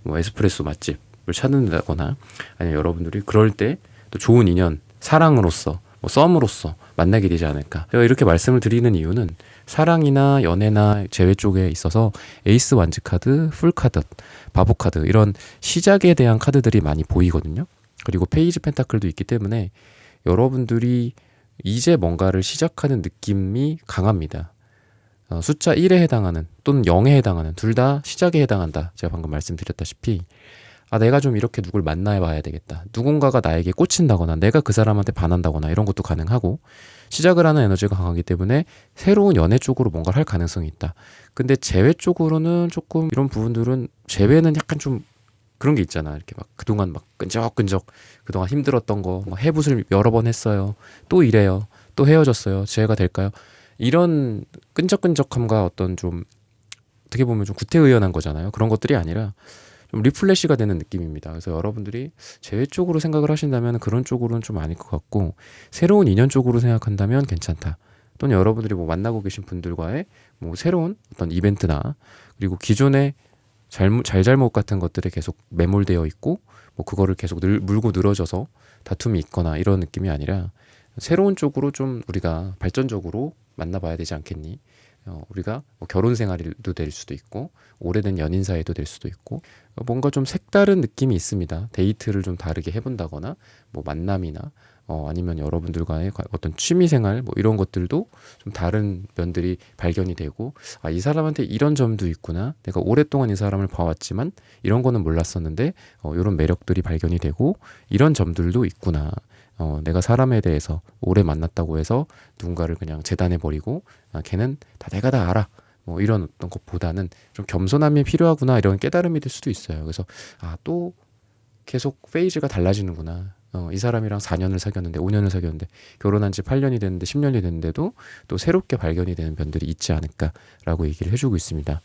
뭐 에스프레소 맛집을 찾는다거나 아니면 여러분들이 그럴 때 또 좋은 인연, 사랑으로서 뭐 썸으로서 만나게 되지 않을까. 제가 이렇게 말씀을 드리는 이유는 사랑이나 연애나 재회 쪽에 있어서 에이스 완즈 카드, 풀 카드, 바보 카드 이런 시작에 대한 카드들이 많이 보이거든요. 그리고 페이지 펜타클도 있기 때문에 여러분들이 이제 뭔가를 시작하는 느낌이 강합니다. 숫자 1에 해당하는 또는 0에 해당하는 둘 다 시작에 해당한다. 제가 방금 말씀드렸다시피 내가 좀 이렇게 누굴 만나봐야 되겠다. 누군가가 나에게 꽂힌다거나 내가 그 사람한테 반한다거나 이런 것도 가능하고 시작을 하는 에너지가 강하기 때문에 새로운 연애 쪽으로 뭔가를 할 가능성이 있다. 근데 재회 쪽으로는 조금 이런 부분들은 재회는 약간 좀 그런 게 있잖아. 이렇게 막 그동안 막 끈적끈적 그동안 힘들었던 거 막 해붓을 여러 번 했어요. 또 이래요. 또 헤어졌어요. 재회가 될까요? 이런 끈적끈적함과 어떤 좀 어떻게 보면 좀 구태의연한 거잖아요. 그런 것들이 아니라 좀 리플레시가 되는 느낌입니다. 그래서 여러분들이 재회 쪽으로 생각을 하신다면 그런 쪽으로는 좀 아닐 것 같고 새로운 인연 쪽으로 생각한다면 괜찮다. 또는 여러분들이 뭐 만나고 계신 분들과의 뭐 새로운 어떤 이벤트나 그리고 기존의 잘잘못 같은 것들에 계속 매몰되어 있고 뭐 그거를 계속 물고 늘어져서 다툼이 있거나 이런 느낌이 아니라 새로운 쪽으로 좀 우리가 발전적으로 만나봐야 되지 않겠니? 우리가 뭐 결혼 생활도 될 수도 있고 오래된 연인 사이도 될 수도 있고 뭔가 좀 색다른 느낌이 있습니다. 데이트를 좀 다르게 해본다거나 뭐 만남이나 아니면 여러분들과의 어떤 취미생활 뭐 이런 것들도 좀 다른 면들이 발견이 되고 이 사람한테 이런 점도 있구나. 내가 오랫동안 이 사람을 봐왔지만 이런 거는 몰랐었는데 이런 매력들이 발견이 되고 이런 점들도 있구나. 내가 사람에 대해서 오래 만났다고 해서 누군가를 그냥 재단해버리고 걔는 내가 다 알아. 뭐 이런 어떤 것보다는 좀 겸손함이 필요하구나 이런 깨달음이 될 수도 있어요. 그래서 또 계속 페이지가 달라지는구나. 이 사람이랑 4년을 사귀었는데 5년을 사귀었는데 결혼한 지 8년이 됐는데 10년이 됐는데도 또 새롭게 발견이 되는 변들이 있지 않을까라고 얘기를 해주고 있습니다.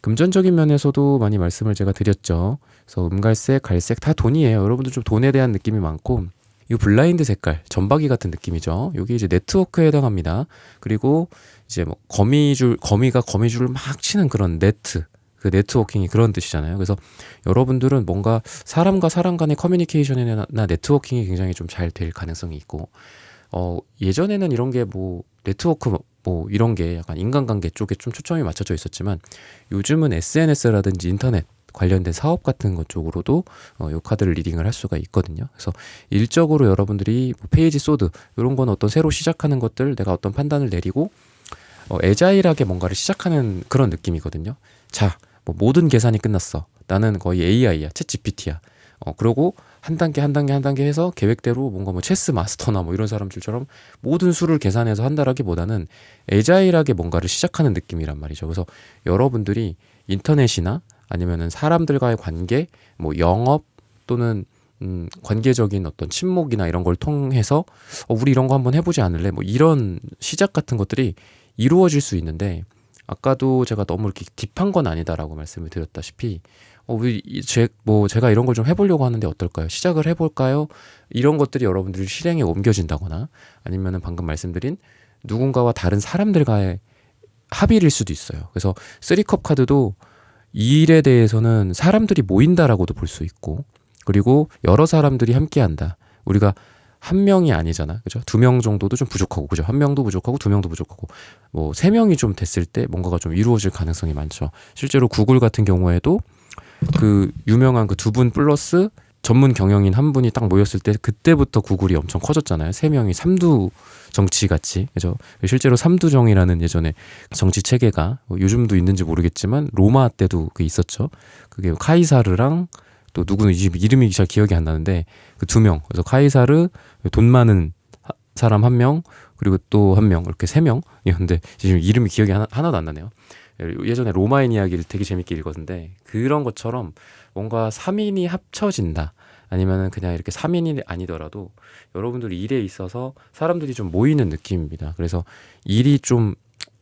금전적인 면에서도 많이 말씀을 제가 드렸죠. 그래서 음갈색, 갈색 다 돈이에요. 여러분들 좀 돈에 대한 느낌이 많고 이 블라인드 색깔, 점박이 같은 느낌이죠. 여기 이제 네트워크에 해당합니다. 그리고 이제 뭐 거미가 거미줄을 막 치는 그런 네트, 그 네트워킹이 그런 뜻이잖아요. 그래서 여러분들은 뭔가 사람과 사람 간의 커뮤니케이션이나 네트워킹이 굉장히 좀 잘 될 가능성이 있고, 예전에는 이런 게 뭐 네트워크 뭐 이런 게 약간 인간관계 쪽에 좀 초점이 맞춰져 있었지만 요즘은 SNS라든지 인터넷 관련된 사업 같은 것 쪽으로도 이 카드를 리딩을 할 수가 있거든요. 그래서 일적으로 여러분들이 뭐 페이지 소드 이런 건 어떤 새로 시작하는 것들 내가 어떤 판단을 내리고 애자일하게 뭔가를 시작하는 그런 느낌이거든요. 자, 뭐 모든 계산이 끝났어. 나는 거의 AI야, 챗 GPT야. 그러고 한 단계 한 단계 한 단계 해서 계획대로 뭔가 뭐 체스 마스터나 뭐 이런 사람들처럼 모든 수를 계산해서 한다라기보다는 애자일하게 뭔가를 시작하는 느낌이란 말이죠. 그래서 여러분들이 인터넷이나 아니면은 사람들과의 관계, 뭐 영업 또는 관계적인 어떤 친목이나 이런 걸 통해서 우리 이런 거 한번 해보지 않을래? 뭐 이런 시작 같은 것들이 이루어질 수 있는데, 아까도 제가 너무 이렇게 딥한 건 아니다라고 말씀을 드렸다시피 제가 이런 걸 좀 해보려고 하는데 어떨까요? 시작을 해볼까요? 이런 것들이 여러분들이 실행에 옮겨진다거나 아니면은 방금 말씀드린 누군가와 다른 사람들과의 합의일 수도 있어요. 그래서 3컵 카드도 이 일에 대해서는 사람들이 모인다라고도 볼 수 있고, 그리고 여러 사람들이 함께한다. 우리가 한 명이 아니잖아, 그죠? 2명 정도도 좀 부족하고, 그죠? 1명도 부족하고 2명도 부족하고, 뭐 3명이 좀 됐을 때 뭔가가 좀 이루어질 가능성이 많죠. 실제로 구글 같은 경우에도 그 유명한 그 2분 플러스 전문 경영인 한 분이 딱 모였을 때 그때부터 구글이 엄청 커졌잖아요. 3명이 삼두 정치 같이, 그죠? 실제로 삼두정이라는 예전에 정치 체계가 요즘도 있는지 모르겠지만 로마 때도 그 있었죠. 그게 카이사르랑 또 누구는 이름이 잘 기억이 안 나는데 그 2명. 그래서 카이사르, 돈 많은 사람 1명, 그리고 또 1명, 이렇게 3명이었는데 지금 이름이 기억이 하나도 안 나네요. 예전에 로마인 이야기를 되게 재밌게 읽었는데, 그런 것처럼 뭔가 3인이 합쳐진다, 아니면은 그냥 이렇게 3인이 아니더라도 여러분들 일에 있어서 사람들이 좀 모이는 느낌입니다. 그래서 일이 좀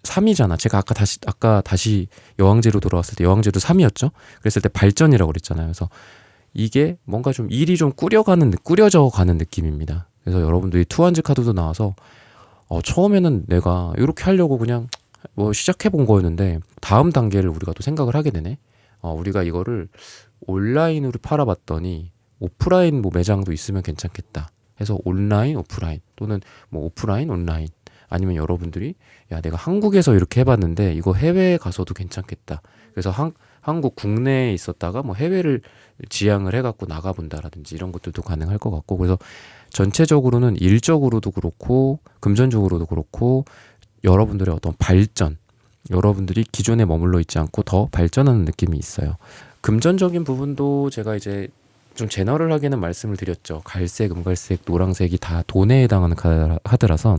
3이잖아. 제가 아까 다시 여왕제로 돌아왔을 때 여왕제도 3이었죠. 그랬을 때 발전이라고 그랬잖아요. 그래서 이게 뭔가 좀 일이 좀 꾸려져 가는 느낌입니다. 그래서 여러분들이 투한즈 카드도 나와서 처음에는 내가 이렇게 하려고 그냥 뭐 시작해 본 거였는데 다음 단계를 우리가 또 생각을 하게 되네. 우리가 이거를 온라인으로 팔아봤더니 오프라인 뭐 매장도 있으면 괜찮겠다 해서 온라인 오프라인 또는 뭐 오프라인 온라인, 아니면 여러분들이 야 내가 한국에서 이렇게 해봤는데 이거 해외에 가서도 괜찮겠다, 그래서 한국 국내에 있었다가 뭐 해외를 지향을 해갖고 나가본다라든지 이런 것들도 가능할 것 같고, 그래서 전체적으로는 일적으로도 그렇고 금전적으로도 그렇고 여러분들의 어떤 발전, 여러분들이 기존에 머물러 있지 않고 더 발전하는 느낌이 있어요. 금전적인 부분도 제가 이제 좀 제너럴하게는 말씀을 드렸죠. 갈색, 은갈색, 노란색이 다 돈에 해당하는 카드라서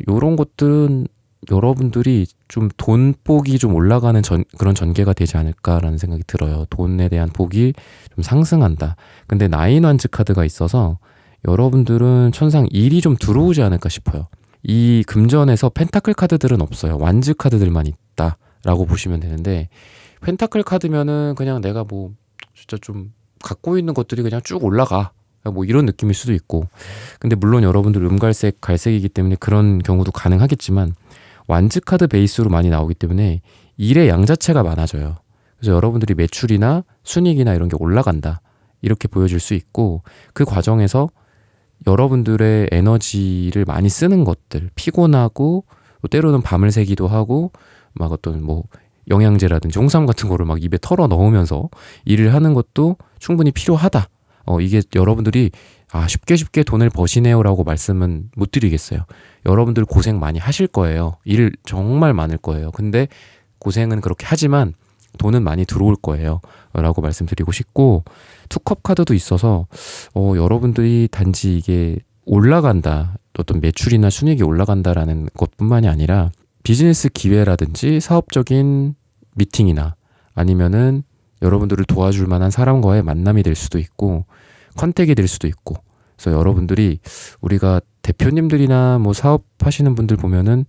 요런 것들은 여러분들이 좀 돈복이 좀 올라가는 그런 전개가 되지 않을까라는 생각이 들어요. 돈에 대한 복이 좀 상승한다. 근데 나인 완즈 카드가 있어서 여러분들은 천상 일이 좀 들어오지 않을까 싶어요. 이 금전에서 펜타클 카드들은 없어요. 완즈 카드들만 있다라고 보시면 되는데, 펜타클 카드면은 그냥 내가 뭐 진짜 좀 갖고 있는 것들이 그냥 쭉 올라가, 뭐 이런 느낌일 수도 있고, 근데 물론 여러분들 음갈색, 갈색이기 때문에 그런 경우도 가능하겠지만 완즈 카드 베이스로 많이 나오기 때문에 일의 양 자체가 많아져요. 그래서 여러분들이 매출이나 순이익이나 이런 게 올라간다, 이렇게 보여질 수 있고, 그 과정에서 여러분들의 에너지를 많이 쓰는 것들, 피곤하고 때로는 밤을 새기도 하고 막 어떤 뭐 영양제라든지 홍삼 같은 거를 막 입에 털어 넣으면서 일을 하는 것도 충분히 필요하다. 이게 여러분들이 쉽게 돈을 버시네요라고 말씀은 못 드리겠어요. 여러분들 고생 많이 하실 거예요. 일 정말 많을 거예요. 근데 고생은 그렇게 하지만 돈은 많이 들어올 거예요 라고 말씀드리고 싶고, 투컵 카드도 있어서 여러분들이 단지 이게 올라간다, 어떤 매출이나 순이익이 올라간다라는 것뿐만이 아니라 비즈니스 기회라든지 사업적인 미팅이나 아니면은 여러분들을 도와줄 만한 사람과의 만남이 될 수도 있고 컨택이 될 수도 있고, 그래서 여러분들이 우리가 대표님들이나 뭐 사업하시는 분들 보면은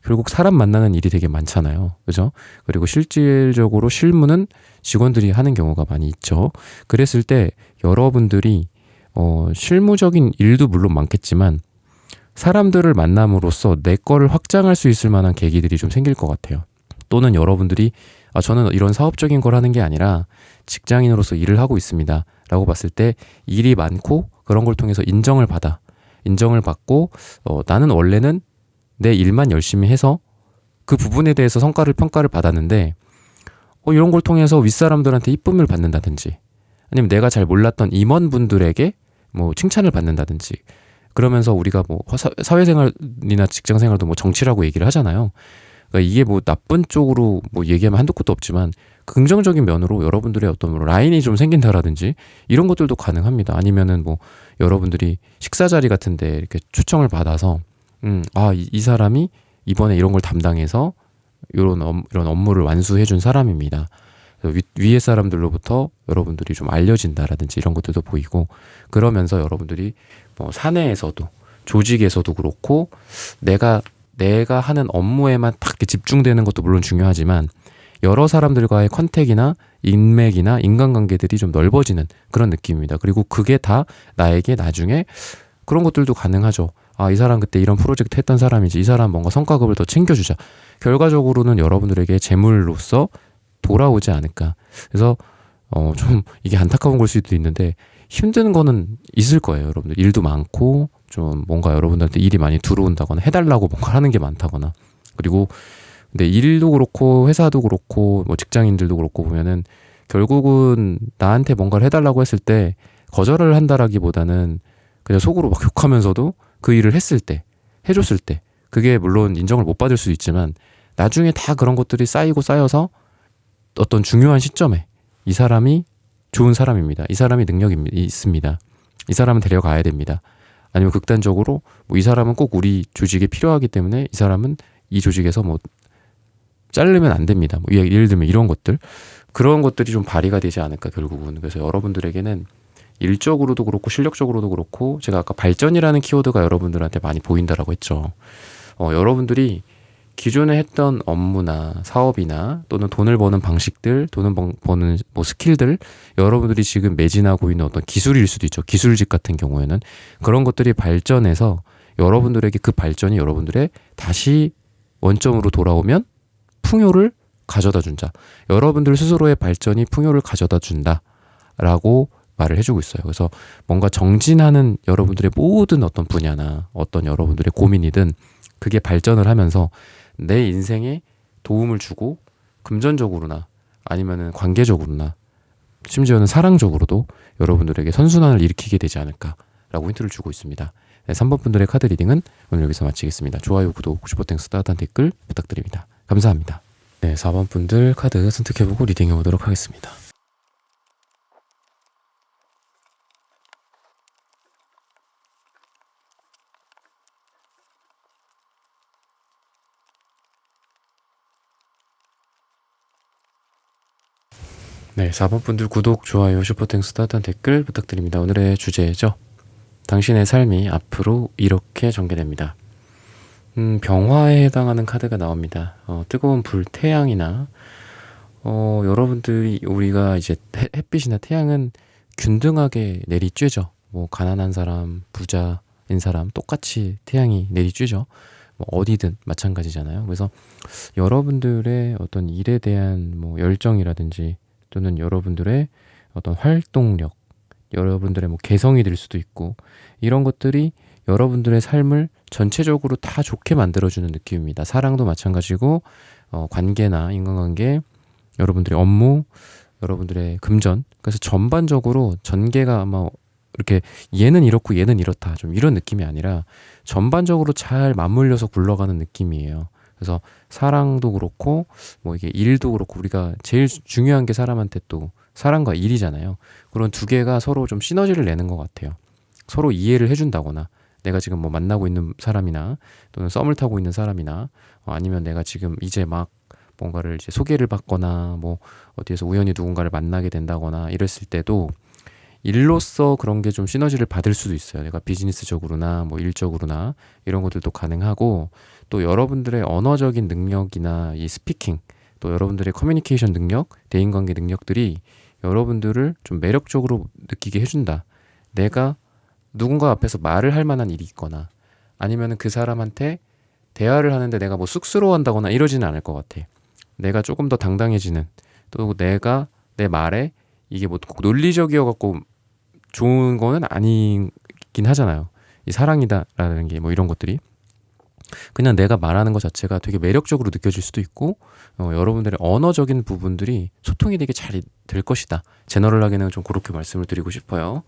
결국 사람 만나는 일이 되게 많잖아요. 그죠? 그리고 실질적으로 실무는 직원들이 하는 경우가 많이 있죠. 그랬을 때 여러분들이 실무적인 일도 물론 많겠지만 사람들을 만남으로써 내 거를 확장할 수 있을 만한 계기들이 좀 생길 것 같아요. 또는 여러분들이 저는 이런 사업적인 걸 하는 게 아니라 직장인으로서 일을 하고 있습니다 라고 봤을 때 일이 많고 그런 걸 통해서 인정을 받고 나는 원래는 내 일만 열심히 해서 그 부분에 대해서 평가를 받았는데 이런 걸 통해서 윗사람들한테 이쁨을 받는다든지, 아니면 내가 잘 몰랐던 임원분들에게 뭐 칭찬을 받는다든지, 그러면서 우리가 뭐 사회생활이나 직장생활도 뭐 정치라고 얘기를 하잖아요. 그러니까 이게 뭐 나쁜 쪽으로 뭐 얘기하면 한도 끝도 없지만 긍정적인 면으로 여러분들의 어떤 뭐 라인이 좀 생긴다라든지 이런 것들도 가능합니다. 아니면은 뭐 여러분들이 식사 자리 같은데 이렇게 초청을 받아서 이 사람이 이번에 이런 걸 담당해서 이런 업무를 완수해 준 사람입니다. 위에 사람들로부터 여러분들이 좀 알려진다라든지 이런 것들도 보이고, 그러면서 여러분들이 뭐 사내에서도 조직에서도 그렇고 내가 하는 업무에만 딱 이렇게 집중되는 것도 물론 중요하지만 여러 사람들과의 컨택이나 인맥이나 인간관계들이 좀 넓어지는 그런 느낌입니다. 그리고 그게 다 나에게 나중에 그런 것들도 가능하죠. 이 사람 그때 이런 프로젝트 했던 사람이지, 이 사람 뭔가 성과급을 더 챙겨주자. 결과적으로는 여러분들에게 재물로서 돌아오지 않을까. 그래서 좀 이게 안타까운 걸 수도 있는데 힘든 거는 있을 거예요. 여러분들 일도 많고 좀 뭔가 여러분들한테 일이 많이 들어온다거나 해달라고 뭔가 하는 게 많다거나, 그리고 근데 일도 그렇고 회사도 그렇고 뭐 직장인들도 그렇고 보면은 결국은 나한테 뭔가를 해달라고 했을 때 거절을 한다라기보다는 그냥 속으로 막 욕하면서도 그 일을 했을 때, 해줬을 때 그게 물론 인정을 못 받을 수도 있지만 나중에 다 그런 것들이 쌓이고 쌓여서 어떤 중요한 시점에 이 사람이 좋은 사람입니다. 이 사람이 능력이 있습니다. 이 사람은 데려가야 됩니다. 아니면 극단적으로 뭐 이 사람은 꼭 우리 조직에 필요하기 때문에 이 사람은 이 조직에서 뭐 자르면 안 됩니다. 뭐 예를 들면 이런 것들, 그런 것들이 좀 발휘가 되지 않을까 결국은. 그래서 여러분들에게는 일적으로도 그렇고 실력적으로도 그렇고, 제가 아까 발전이라는 키워드가 여러분들한테 많이 보인다라고 했죠. 여러분들이 기존에 했던 업무나 사업이나 또는 돈을 버는 방식들, 돈을 버는 뭐 스킬들, 여러분들이 지금 매진하고 있는 어떤 기술일 수도 있죠. 기술직 같은 경우에는 그런 것들이 발전해서 여러분들에게 그 발전이 여러분들의 다시 원점으로 돌아오면 풍요를 가져다 준다. 여러분들 스스로의 발전이 풍요를 가져다 준다라고 말을 해주고 있어요. 그래서 뭔가 정진하는 여러분들의 모든 어떤 분야나 어떤 여러분들의 고민이든 그게 발전을 하면서 내 인생에 도움을 주고 금전적으로나 아니면은 관계적으로나 심지어는 사랑적으로도 여러분들에게 선순환을 일으키게 되지 않을까라고 힌트를 주고 있습니다. 네, 3번 분들의 카드 리딩은 오늘 여기서 마치겠습니다. 좋아요, 구독, 슈퍼땡스, 따뜻한 댓글 부탁드립니다. 감사합니다. 네, 4번 분들 카드 선택해보고 리딩해보도록 하겠습니다. 네, 4번 분들 구독, 좋아요, 슈퍼땡스, 따뜻한 댓글 부탁드립니다. 오늘의 주제죠. 당신의 삶이 앞으로 이렇게 전개됩니다. 병화에 해당하는 카드가 나옵니다. 뜨거운 불, 태양이나 여러분들이, 우리가 이제 햇빛이나 태양은 균등하게 내리쬐죠. 뭐 가난한 사람, 부자인 사람 똑같이 태양이 내리쬐죠. 뭐 어디든 마찬가지잖아요. 그래서 여러분들의 어떤 일에 대한 뭐 열정이라든지 또는 여러분들의 어떤 활동력, 여러분들의 뭐 개성이 될 수도 있고, 이런 것들이 여러분들의 삶을 전체적으로 다 좋게 만들어주는 느낌입니다. 사랑도 마찬가지고, 관계나 인간관계, 여러분들의 업무, 여러분들의 금전, 그래서 전반적으로 전개가 아마 이렇게 얘는 이렇고 얘는 이렇다, 좀 이런 느낌이 아니라 전반적으로 잘 맞물려서 굴러가는 느낌이에요. 그래서 사랑도 그렇고 뭐 이게 일도 그렇고, 우리가 제일 중요한 게 사람한테 또 사랑과 일이잖아요. 그런 두 개가 서로 좀 시너지를 내는 것 같아요. 서로 이해를 해준다거나, 내가 지금 뭐 만나고 있는 사람이나 또는 썸을 타고 있는 사람이나 아니면 내가 지금 이제 막 뭔가를 이제 소개를 받거나 뭐 어디에서 우연히 누군가를 만나게 된다거나 이랬을 때도 일로서 그런 게 좀 시너지를 받을 수도 있어요. 내가 비즈니스적으로나 뭐 일적으로나 이런 것들도 가능하고, 또 여러분들의 언어적인 능력이나 이 스피킹, 또 여러분들의 커뮤니케이션 능력, 대인관계 능력들이 여러분들을 좀 매력적으로 느끼게 해준다. 내가 누군가 앞에서 말을 할 만한 일이 있거나 아니면은 그 사람한테 대화를 하는데 내가 뭐 쑥스러워한다거나 이러지는 않을 것 같아. 내가 조금 더 당당해지는, 또 내가 내 말에 이게 뭐 꼭 논리적이어 갖고 좋은 거는 아니긴 하잖아요. 이 사랑이다라는 게 뭐 이런 것들이 그냥 내가 말하는 것 자체가 되게 매력적으로 느껴질 수도 있고, 여러분들의 언어적인 부분들이 소통이 되게 잘 될 것이다. 제너럴하게는 좀 그렇게 말씀을 드리고 싶어요.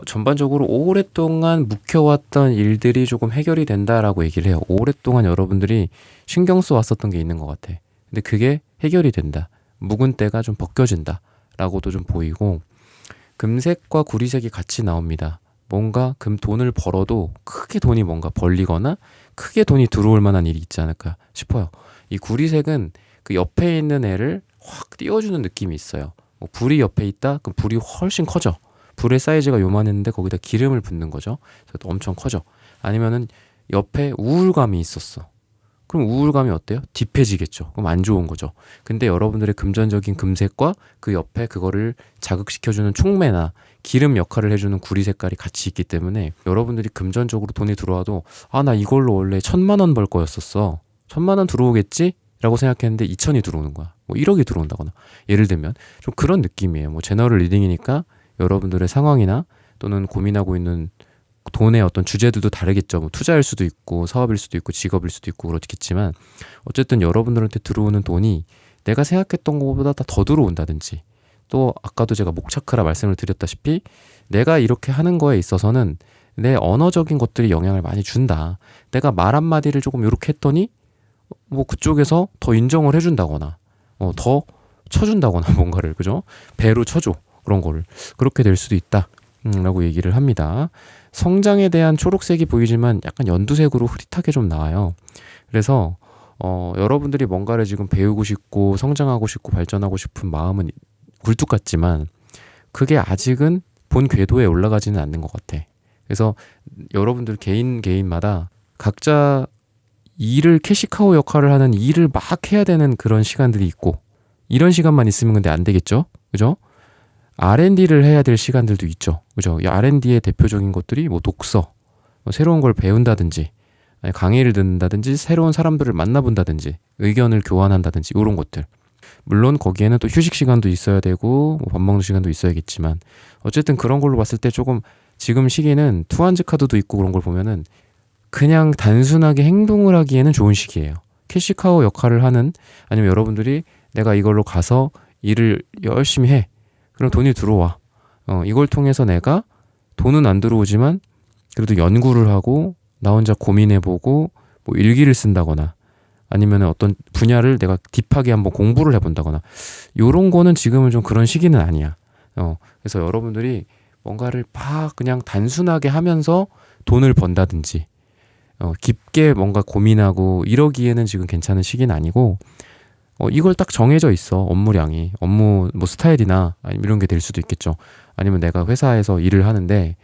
전반적으로 오랫동안 묵혀왔던 일들이 조금 해결이 된다라고 얘기를 해요. 오랫동안 여러분들이 신경 써왔었던 게 있는 것 같아. 근데 그게 해결이 된다. 묵은 때가 좀 벗겨진다. 라고도 좀 보이고, 금색과 구리색이 같이 나옵니다. 뭔가 돈을 벌어도 크게 돈이 뭔가 벌리거나 크게 돈이 들어올 만한 일이 있지 않을까 싶어요. 이 구리색은 그 옆에 있는 애를 확 띄워주는 느낌이 있어요. 뭐 불이 옆에 있다? 그럼 불이 훨씬 커져. 불의 사이즈가 요만했는데 거기다 기름을 붓는 거죠. 그래서 엄청 커져. 아니면은 옆에 우울감이 있었어. 그럼 우울감이 어때요? 딥해지겠죠. 그럼 안 좋은 거죠. 근데 여러분들의 금전적인 금색과 그 옆에 그거를 자극시켜주는 촉매나 기름 역할을 해주는 구리 색깔이 같이 있기 때문에 여러분들이 금전적으로 돈이 들어와도 나 이걸로 원래 1,000만 원 벌 거였었어. 1,000만 원 들어오겠지? 라고 생각했는데 2천이 들어오는 거야. 뭐 1억이 들어온다거나. 예를 들면 좀 그런 느낌이에요. 뭐 제너럴 리딩이니까 여러분들의 상황이나 또는 고민하고 있는 돈의 어떤 주제들도 다르겠죠. 뭐 투자일 수도 있고 사업일 수도 있고 직업일 수도 있고 그렇겠지만 어쨌든 여러분들한테 들어오는 돈이 내가 생각했던 것보다 더 들어온다든지, 또 아까도 제가 목차크라 말씀을 드렸다시피 내가 이렇게 하는 거에 있어서는 내 언어적인 것들이 영향을 많이 준다. 내가 말 한마디를 조금 이렇게 했더니 뭐 그쪽에서 더 인정을 해준다거나 더 쳐준다거나 뭔가를, 그죠? 배로 쳐줘. 그런 거를. 그렇게 될 수도 있다. 라고 얘기를 합니다. 성장에 대한 초록색이 보이지만 약간 연두색으로 흐릿하게 좀 나와요. 그래서 여러분들이 뭔가를 지금 배우고 싶고 성장하고 싶고 발전하고 싶은 마음은 굴뚝 같지만 그게 아직은 본 궤도에 올라가지는 않는 것 같아. 그래서 여러분들 개인마다 각자 일을 캐시카우 역할을 하는 일을 막 해야 되는 그런 시간들이 있고, 이런 시간만 있으면 근데 안 되겠죠? 그죠? R&D를 해야 될 시간들도 있죠. 그죠? 이 R&D의 대표적인 것들이 뭐 독서, 뭐 새로운 걸 배운다든지, 아니 강의를 듣는다든지, 새로운 사람들을 만나본다든지, 의견을 교환한다든지, 이런 것들. 물론 거기에는 또 휴식 시간도 있어야 되고, 뭐 밥 먹는 시간도 있어야겠지만, 어쨌든 그런 걸로 봤을 때 조금 지금 시기는 투한즈 카드도 있고 그런 걸 보면은 그냥 단순하게 행동을 하기에는 좋은 시기예요. 캐시카우 역할을 하는, 아니면 여러분들이 내가 이걸로 가서 일을 열심히 해. 그럼 돈이 들어와. 이걸 통해서 내가 돈은 안 들어오지만 그래도 연구를 하고 나 혼자 고민해보고 뭐 일기를 쓴다거나 아니면 어떤 분야를 내가 딥하게 한번 공부를 해본다거나, 요런 거는 지금은 좀 그런 시기는 아니야. 그래서 여러분들이 뭔가를 막 그냥 단순하게 하면서 돈을 번다든지 깊게 뭔가 고민하고 이러기에는 지금 괜찮은 시기는 아니고, 이걸 딱 정해져 있어. 업무량이. 업무 뭐 스타일이나 아니면 이런 게 될 수도 있겠죠. 아니면 내가 회사에서 일을 하는데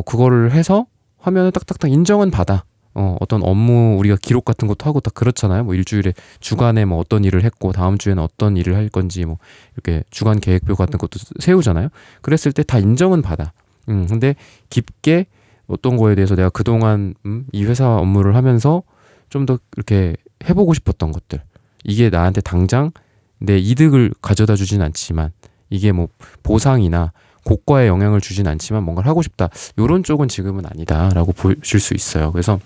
그거를 해서 하면은 딱딱딱 인정은 받아. 어떤 업무 우리가 기록 같은 것도 하고 다 그렇잖아요. 뭐 일주일에 주간에 뭐 어떤 일을 했고 다음 주에는 어떤 일을 할 건지 뭐 이렇게 주간 계획표 같은 것도 세우잖아요. 그랬을 때 다 인정은 받아. 근데 깊게 어떤 거에 대해서 내가 그동안 이 회사 업무를 하면서 좀 더 이렇게 해보고 싶었던 것들, 이게 나한테 당장 내 이득을 가져다 주진 않지만 이게 뭐 보상이나 고과에 영향을 주진 않지만 뭔가를 하고 싶다, 요런 쪽은 지금은 아니다라고 보실 수 있어요. 그래서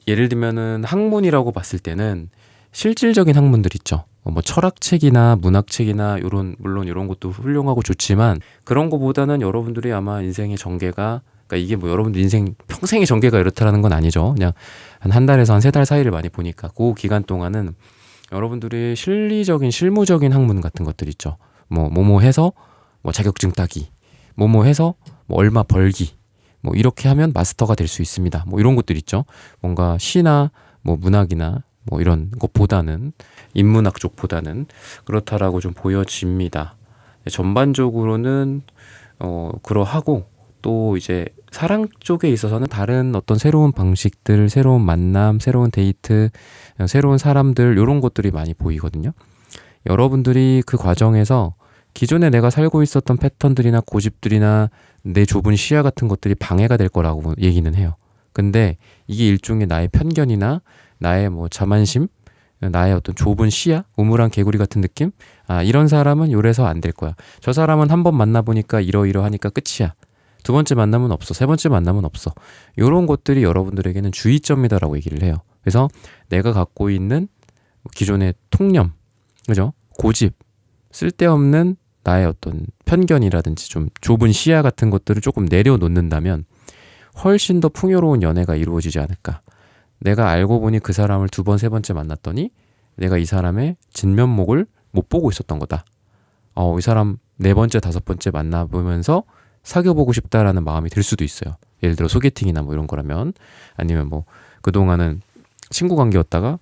예를 들면은 학문이라고 봤을 때는 실질적인 학문들 있죠. 뭐 철학책이나 문학책이나 요런, 물론 이런 것도 훌륭하고 좋지만 그런 거보다는 여러분들이 아마 인생의 전개가, 그러니까 이게 뭐 여러분들 인생 평생의 전개가 이렇다라는 건 아니죠. 그냥 한 달에서 한 3달 사이를 많이 보니까 그 기간 동안은 여러분들이 실리적인 실무적인 학문 같은 것들 있죠. 뭐뭐 해서 뭐 자격증 따기, 뭐뭐 해서 뭐 얼마 벌기, 뭐 이렇게 하면 마스터가 될 수 있습니다. 뭐 이런 것들 있죠. 뭔가 시나 뭐 문학이나 뭐 이런 것보다는, 인문학 쪽보다는 그렇다라고 좀 보여집니다. 전반적으로는 그러하고, 또 이제 사랑 쪽에 있어서는 다른 어떤 새로운 방식들, 새로운 만남, 새로운 데이트, 새로운 사람들, 이런 것들이 많이 보이거든요. 여러분들이 그 과정에서 기존에 내가 살고 있었던 패턴들이나 고집들이나 내 좁은 시야 같은 것들이 방해가 될 거라고 얘기는 해요. 근데 이게 일종의 나의 편견이나 나의 뭐 자만심, 나의 어떤 좁은 시야, 우물안 개구리 같은 느낌? 이런 사람은 요래서 안 될 거야. 저 사람은 한번 만나보니까 이러이러하니까 끝이야. 두 번째 만남은 없어. 세 번째 만남은 없어. 이런 것들이 여러분들에게는 주의점이다라고 얘기를 해요. 그래서 내가 갖고 있는 기존의 통념, 그죠? 고집, 쓸데없는 나의 어떤 편견이라든지 좀 좁은 시야 같은 것들을 조금 내려놓는다면 훨씬 더 풍요로운 연애가 이루어지지 않을까. 내가 알고 보니 그 사람을 두 번, 세 번째 만났더니 내가 이 사람의 진면목을 못 보고 있었던 거다. 이 사람 네 번째, 다섯 번째 만나보면서 사귀어보고 싶다라는 마음이 들 수도 있어요. 예를 들어 소개팅이나 뭐 이런 거라면, 아니면 뭐 그동안은 친구 관계였다가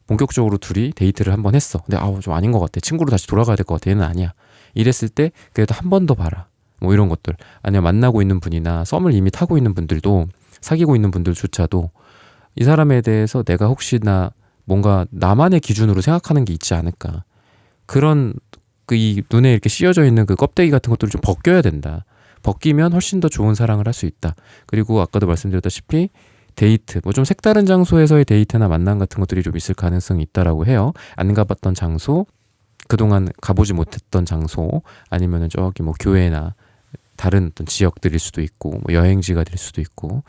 본격적으로 둘이 데이트를 한번 했어. 근데 좀 아닌 것 같아. 친구로 다시 돌아가야 될 것 같아. 얘는 아니야. 이랬을 때 그래도 한 번 더 봐라. 뭐 이런 것들. 아니면 만나고 있는 분이나 썸을 이미 타고 있는 분들도, 사귀고 있는 분들조차도 이 사람에 대해서 내가 혹시나 뭔가 나만의 기준으로 생각하는 게 있지 않을까. 그런 이 눈에 이렇게 씌어져 있는 그 껍데기 같은 것들을 좀 벗겨야 된다. 벗기면 훨씬 더 좋은 사랑을 할 수 있다. 그리고 아까도 말씀드렸다시피 데이트, 뭐 좀 색다른 장소에서의 데이트나 만남 같은 것들이 좀 있을 가능성이 있다라고 해요. 안 가봤던 장소, 그동안 가보지 못했던 장소, 아니면은 저기 뭐 교회나 다른 어떤 지역들일 수도 있고, 뭐 여행지가 될 수도 있고,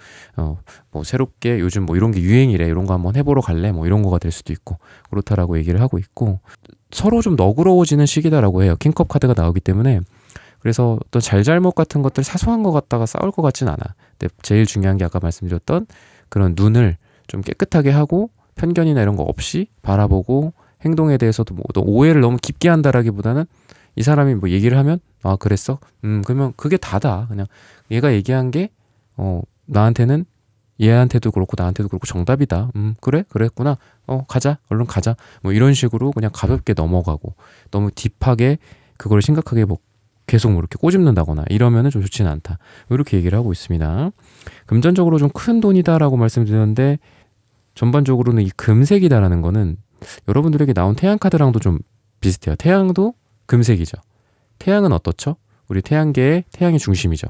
뭐 새롭게 요즘 뭐 이런 게 유행이래, 이런 거 한번 해보러 갈래, 뭐 이런 거가 될 수도 있고, 그렇다라고 얘기를 하고 있고, 서로 좀 너그러워지는 시기다라고 해요. 킹컵 카드가 나오기 때문에. 그래서 어떤 잘잘못 같은 것들, 사소한 거 갖다가 싸울 것 같진 않아. 근데 제일 중요한 게 아까 말씀드렸던 그런 눈을 좀 깨끗하게 하고 편견이나 이런 거 없이 바라보고, 행동에 대해서도 뭐 오해를 너무 깊게 한다라기보다는 이 사람이 뭐 얘기를 하면 그랬어? 그러면 그게 다다. 그냥 얘가 얘기한 게 나한테는, 얘한테도 그렇고 나한테도 그렇고 정답이다. 그래? 그랬구나. 가자. 얼른 가자. 뭐 이런 식으로 그냥 가볍게 넘어가고, 너무 딥하게 그걸 심각하게 뭐 계속 뭐 이렇게 꼬집는다거나 이러면은 좀 좋지는 않다. 이렇게 얘기를 하고 있습니다. 금전적으로 좀 큰 돈이다라고 말씀드렸는데, 전반적으로는 이 금색이다라는 거는 여러분들에게 나온 태양 카드랑도 좀 비슷해요. 태양도 금색이죠. 태양은 어떻죠? 우리 태양계의 태양의 중심이죠.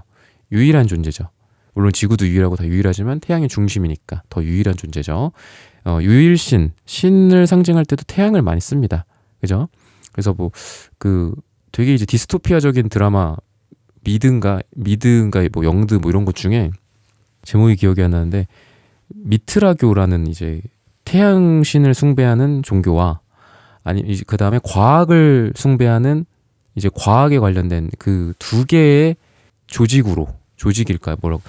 유일한 존재죠. 물론 지구도 유일하고 다 유일하지만 태양의 중심이니까 더 유일한 존재죠. 유일신, 신을 상징할 때도 태양을 많이 씁니다. 그죠? 그래서 뭐 되게 이제 디스토피아적인 드라마 미드인가 뭐 영드 뭐 이런 것 중에 제목이 기억이 안 나는데, 미트라교라는 이제 태양신을 숭배하는 종교와, 아니 그 다음에 과학을 숭배하는 이제 과학에 관련된 그 두 개의 조직일까요? 뭐라고,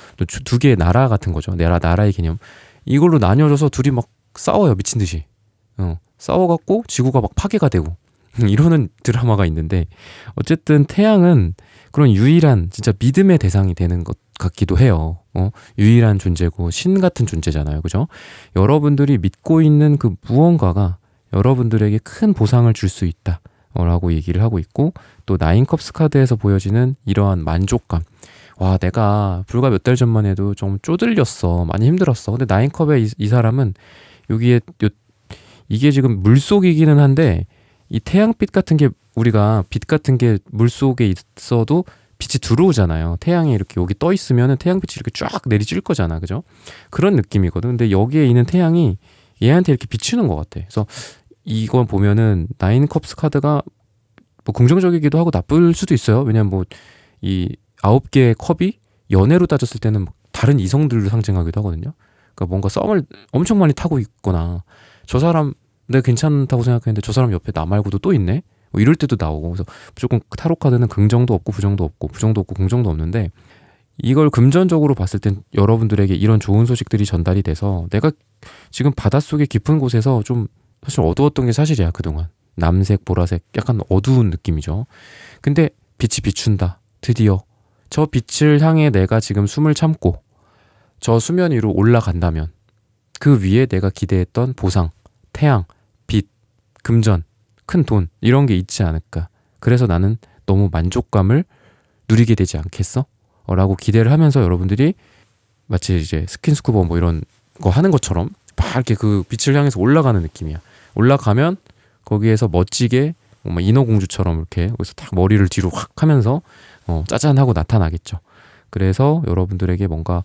두 개의 나라 같은 거죠. 나라의 개념. 이걸로 나뉘어져서 둘이 막 싸워요, 미친 듯이. 싸워갖고 지구가 막 파괴가 되고 이러는 드라마가 있는데, 어쨌든 태양은 그런 유일한 진짜 믿음의 대상이 되는 것 같기도 해요. 유일한 존재고 신 같은 존재잖아요. 그죠? 여러분들이 믿고 있는 그 무언가가 여러분들에게 큰 보상을 줄 수 있다 라고 얘기를 하고 있고, 또 나인컵스 카드에서 보여지는 이러한 만족감. 와, 내가 불과 몇 달 전만 해도 좀 쪼들렸어, 많이 힘들었어. 근데 나인컵의 이 사람은 여기에 이게 지금 물속이기는 한데, 이 태양빛 같은 게, 우리가 빛 같은 게 물속에 있어도 빛이 들어오잖아요. 태양이 이렇게 여기 떠 있으면 태양빛이 이렇게 쫙 내리쬐을 거잖아. 그죠? 그런 느낌이거든. 근데 여기에 있는 태양이 얘한테 이렇게 비추는 것 같아. 그래서 이건 보면은 나인컵스 카드가 뭐 긍정적이기도 하고 나쁠 수도 있어요. 왜냐면 뭐 이 9개의 컵이 연애로 따졌을 때는 다른 이성들을 상징하기도 하거든요. 그러니까 뭔가 썸을 엄청 많이 타고 있거나, 저 사람 내가 괜찮다고 생각했는데 저 사람 옆에 나 말고도 또 있네? 뭐 이럴 때도 나오고. 그래서 무조건 타로 카드는 긍정도 없고 부정도 없고, 부정도 없고 긍정도 없는데, 이걸 금전적으로 봤을 땐 여러분들에게 이런 좋은 소식들이 전달이 돼서, 내가 지금 바닷속의 깊은 곳에서 좀 사실 어두웠던 게 사실이야. 그동안 남색, 보라색, 약간 어두운 느낌이죠. 근데 빛이 비춘다. 드디어 저 빛을 향해 내가 지금 숨을 참고 저 수면 위로 올라간다면, 그 위에 내가 기대했던 보상, 태양, 빛, 금전, 큰 돈, 이런 게 있지 않을까. 그래서 나는 너무 만족감을 누리게 되지 않겠어? 라고 기대를 하면서 여러분들이 마치 이제 스킨스쿠버 뭐 이런 거 하는 것처럼 막 이렇게 그 빛을 향해서 올라가는 느낌이야. 올라가면 거기에서 멋지게 뭐 인어공주처럼 이렇게 여기서 딱 머리를 뒤로 확 하면서 짜잔 하고 나타나겠죠. 그래서 여러분들에게 뭔가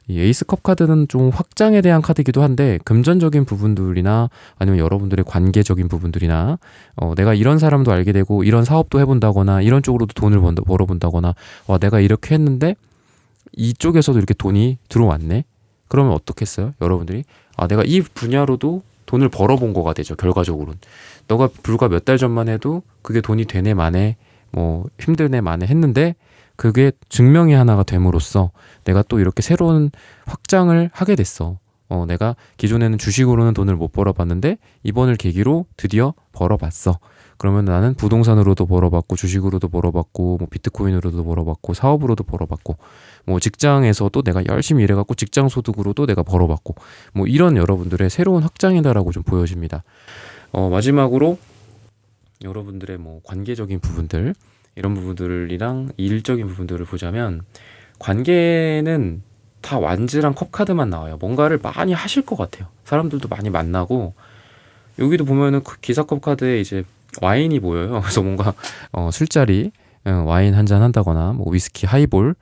이 에이스컵 카드는 좀 확장에 대한 카드이기도 한데, 금전적인 부분들이나 아니면 여러분들의 관계적인 부분들이나, 내가 이런 사람도 알게 되고 이런 사업도 해본다거나 이런 쪽으로도 돈을 벌어본다거나, 와, 내가 이렇게 했는데 이쪽에서도 이렇게 돈이 들어왔네. 그러면 어떻겠어요? 여러분들이 내가 이 분야로도 돈을 벌어본 거가 되죠. 결과적으로는 너가 불과 몇 달 전만 해도 그게 돈이 되네 마네 뭐 힘드네 마네 했는데 그게 증명이 하나가 됨으로써 내가 또 이렇게 새로운 확장을 하게 됐어. 내가 기존에는 주식으로는 돈을 못 벌어봤는데 이번을 계기로 드디어 벌어봤어. 그러면 나는 부동산으로도 벌어봤고 주식으로도 벌어봤고 뭐 비트코인으로도 벌어봤고 사업으로도 벌어봤고 뭐 직장에서도 내가 열심히 일해갖고 직장 소득으로도 내가 벌어봤고 뭐 이런 여러분들의 새로운 확장이다라고 좀 보여집니다. 마지막으로 여러분들의 뭐 관계적인 부분들 이런 부분들이랑 일적인 부분들을 보자면 관계는 다 완즈랑 컵카드만 나와요. 뭔가를 많이 하실 것 같아요. 사람들도 많이 만나고 여기도 보면은 그 기사 컵카드에 이제 와인이 보여요. 그래서 뭔가 술자리 와인 한 잔 한다거나 뭐 위스키 하이볼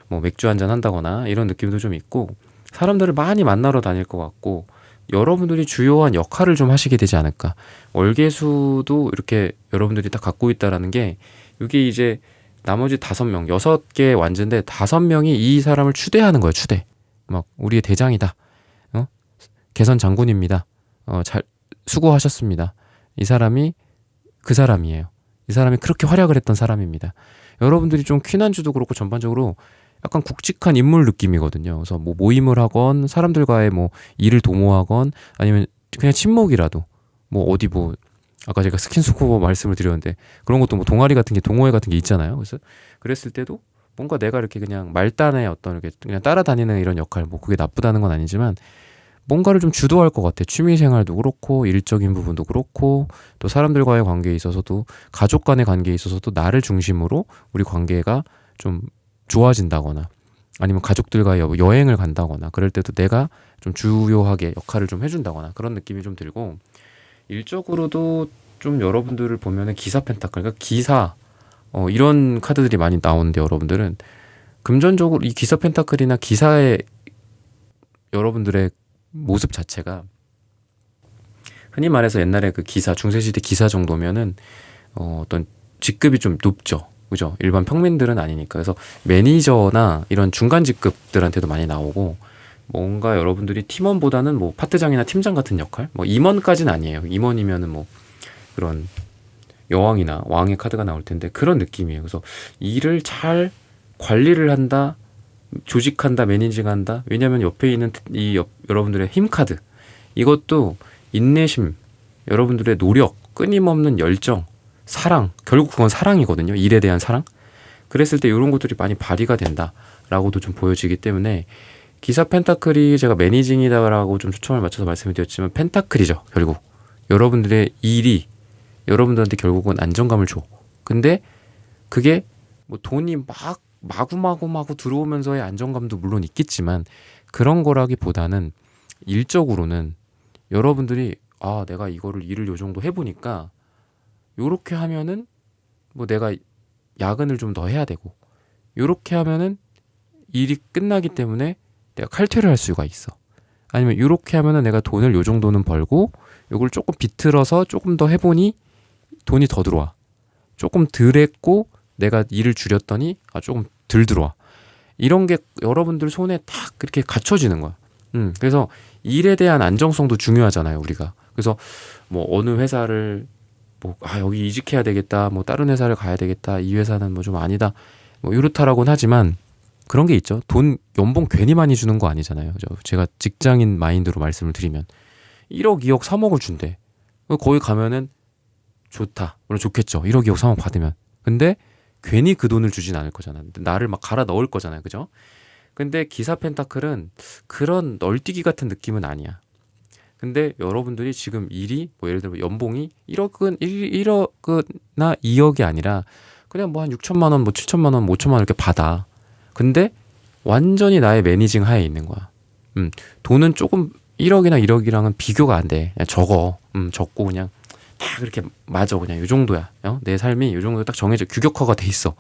뭐 맥주 한 잔 한다거나 이런 느낌도 좀 있고 사람들을 많이 만나러 다닐 것 같고 여러분들이 주요한 역할을 좀 하시게 되지 않을까. 월계수도 이렇게 여러분들이 다 갖고 있다라는 게 이게 이제 나머지 5명, 6개 완즈인데 5명이 이 사람을 추대하는 거예요. 추대. 막 우리의 대장이다. 개선 장군입니다. 잘 수고하셨습니다. 이 사람이 그 사람이에요. 이 사람이 그렇게 활약을 했던 사람입니다. 여러분들이 좀 퀸한주도 그렇고 전반적으로 약간 굵직한 인물 느낌이거든요. 그래서 뭐 모임을 하건 사람들과의 뭐 일을 도모하건 아니면 그냥 친목이라도 뭐 어디 뭐 아까 제가 스킨스쿠버 말씀을 드렸는데 그런 것도 뭐 동아리 같은 게 동호회 같은 게 있잖아요. 그래서 그랬을 때도 뭔가 내가 이렇게 그냥 말단의 어떤 이렇게 그냥 따라다니는 이런 역할 뭐 그게 나쁘다는 건 아니지만 뭔가를 좀 주도할 것 같아. 취미 생활도 그렇고 일적인 부분도 그렇고 또 사람들과의 관계에 있어서도 가족 간의 관계에 있어서도 나를 중심으로 우리 관계가 좀 좋아진다거나 아니면 가족들과 여행을 간다거나 그럴 때도 내가 좀 주요하게 역할을 좀 해준다거나 그런 느낌이 좀 들고 일적으로도 좀 여러분들을 보면은 기사 펜타클 그러니까 기사 이런 카드들이 많이 나오는데 여러분들은 금전적으로 이 기사 펜타클이나 기사의 여러분들의 모습 자체가 흔히 말해서 옛날에 그 기사 중세시대 기사 정도면은 어떤 직급이 좀 높죠. 그죠? 일반 평민들은 아니니까. 그래서 매니저나 이런 중간 직급들한테도 많이 나오고 뭔가 여러분들이 팀원보다는 뭐 파트장이나 팀장 같은 역할? 뭐 임원까지는 아니에요. 임원이면은 뭐 그런 여왕이나 왕의 카드가 나올 텐데 그런 느낌이에요. 그래서 일을 잘 관리를 한다, 조직한다, 매니징한다. 왜냐하면 옆에 있는 여러분들의 힘 카드 이것도 인내심, 여러분들의 노력, 끊임없는 열정, 사랑, 결국 그건 사랑이거든요. 일에 대한 사랑. 그랬을 때 이런 것들이 많이 발휘가 된다라고도 좀 보여지기 때문에 기사 펜타클이 제가 매니징이다라고 좀 초점을 맞춰서 말씀을 드렸지만 펜타클이죠. 결국 여러분들의 일이 여러분들한테 결국은 안정감을 줘. 근데 그게 뭐 돈이 막 마구마구 들어오면서의 안정감도 물론 있겠지만 그런 거라기보다는 일적으로는 여러분들이 내가 이거를 일을 요 정도 해보니까 요렇게 하면은 뭐 내가 야근을 좀 더 해야 되고 요렇게 하면은 일이 끝나기 때문에 내가 칼퇴를 할 수가 있어. 아니면 요렇게 하면은 내가 돈을 요 정도는 벌고 요걸 조금 비틀어서 조금 더 해보니 돈이 더 들어와. 조금 덜 했고 내가 일을 줄였더니 조금 덜 들어와. 이런 게 여러분들 손에 딱 그렇게 갖춰지는 거야. 그래서 일에 대한 안정성도 중요하잖아요, 우리가. 그래서 뭐 어느 회사를 여기 이직해야 되겠다, 뭐 다른 회사를 가야 되겠다, 이 회사는 뭐 좀 아니다, 뭐 이렇다라고는 하지만 그런 게 있죠. 돈 연봉 괜히 많이 주는 거 아니잖아요. 제가 직장인 마인드로 말씀을 드리면 1억, 2억, 3억을 준대. 거기 가면은 좋다. 물론 좋겠죠. 1억, 2억, 3억 받으면. 근데 괜히 그 돈을 주진 않을 거잖아. 나를 막 갈아 넣을 거잖아요. 그죠? 근데 기사 펜타클은 그런 널뛰기 같은 느낌은 아니야. 근데 여러분들이 지금 일이 뭐 예를 들면 연봉이 1억이나 2억이 아니라 그냥 뭐 한 6천만 원, 뭐 7천만 원, 5천만 원 이렇게 받아. 근데 완전히 나의 매니징 하에 있는 거야. 돈은 조금 1억이나 1억이랑은 비교가 안 돼. 그냥 적어. 적고 그냥 딱 이렇게 맞아. 그냥 이 정도야. 내 삶이 이 정도 딱 정해져 규격화가 돼 있어.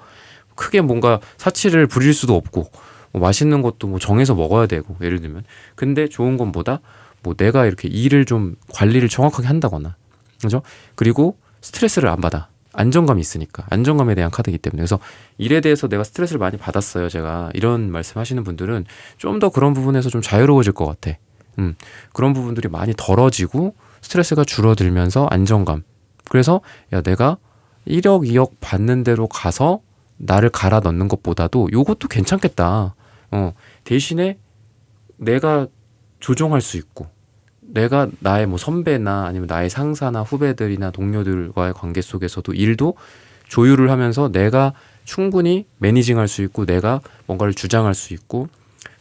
크게 뭔가 사치를 부릴 수도 없고 뭐 맛있는 것도 뭐 정해서 먹어야 되고 예를 들면. 근데 좋은 것보다 뭐 내가 이렇게 일을 좀 관리를 정확하게 한다거나, 그죠? 그리고 스트레스를 안 받아. 안정감이 있으니까. 안정감에 대한 카드이기 때문에. 그래서 일에 대해서 내가 스트레스를 많이 받았어요. 제가 이런 말씀하시는 분들은 좀 더 그런 부분에서 좀 자유로워질 것 같아. 그런 부분들이 많이 덜어지고 스트레스가 줄어들면서 안정감. 그래서 내가 1억, 2억 받는 대로 가서 나를 갈아 넣는 것보다도 요것도 괜찮겠다. 대신에 내가 조종할 수 있고, 내가 나의 뭐 선배나 아니면 나의 상사나 후배들이나 동료들과의 관계 속에서도 일도 조율을 하면서 내가 충분히 매니징할 수 있고, 내가 뭔가를 주장할 수 있고,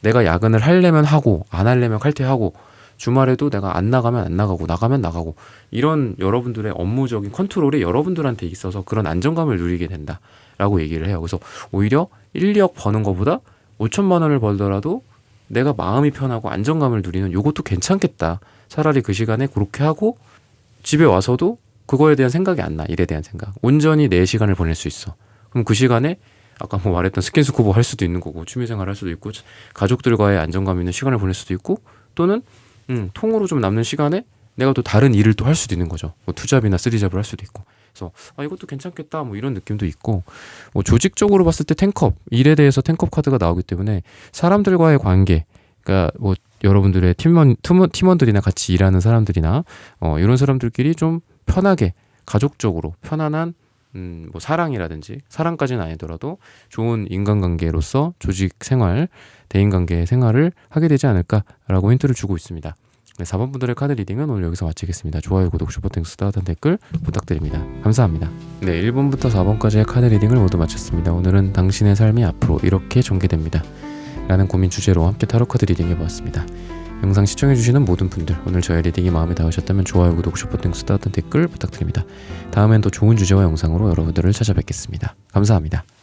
내가 야근을 하려면 하고 안 하려면 칼퇴하고, 주말에도 내가 안 나가면 안 나가고 나가면 나가고, 이런 여러분들의 업무적인 컨트롤이 여러분들한테 있어서 그런 안정감을 누리게 된다라고 얘기를 해요. 그래서 오히려 1, 2억 버는 것보다 5천만 원을 벌더라도 내가 마음이 편하고 안정감을 누리는 요것도 괜찮겠다. 차라리 그 시간에 그렇게 하고 집에 와서도 그거에 대한 생각이 안 나. 일에 대한 생각. 온전히 내 시간을 보낼 수 있어. 그럼 그 시간에 아까 뭐 말했던 스킨스쿠버 할 수도 있는 거고, 취미생활 할 수도 있고, 가족들과의 안정감 있는 시간을 보낼 수도 있고, 또는 통으로 좀 남는 시간에 내가 또 다른 일을 또 할 수도 있는 거죠. 뭐 투잡이나 쓰리잡을 할 수도 있고. 그래서 이것도 괜찮겠다 뭐 이런 느낌도 있고, 뭐 조직적으로 봤을 때 텐컵, 일에 대해서 텐컵 카드가 나오기 때문에 사람들과의 관계, 그러니까 뭐 여러분들의 팀원들이나 같이 일하는 사람들이나 이런 사람들끼리 좀 편하게 가족적으로 편안한 뭐 사랑이라든지, 사랑까지는 아니더라도 좋은 인간관계로서 조직 생활, 대인관계 생활을 하게 되지 않을까라고 힌트를 주고 있습니다. 네, 4번 분들의 카드 리딩은 오늘 여기서 마치겠습니다. 좋아요, 구독, 슈퍼땡스, 따뜻한 댓글 부탁드립니다. 감사합니다. 네, 1번부터 4번까지의 카드 리딩을 모두 마쳤습니다. 오늘은 당신의 삶이 앞으로 이렇게 전개됩니다 라는 고민 주제로 함께 타로 카드 리딩 해보았습니다. 영상 시청해주시는 모든 분들, 오늘 저의 리딩이 마음에 닿으셨다면 좋아요, 구독, 슈퍼땡스, 따뜻한 댓글 부탁드립니다. 다음엔 더 좋은 주제와 영상으로 여러분들을 찾아뵙겠습니다. 감사합니다.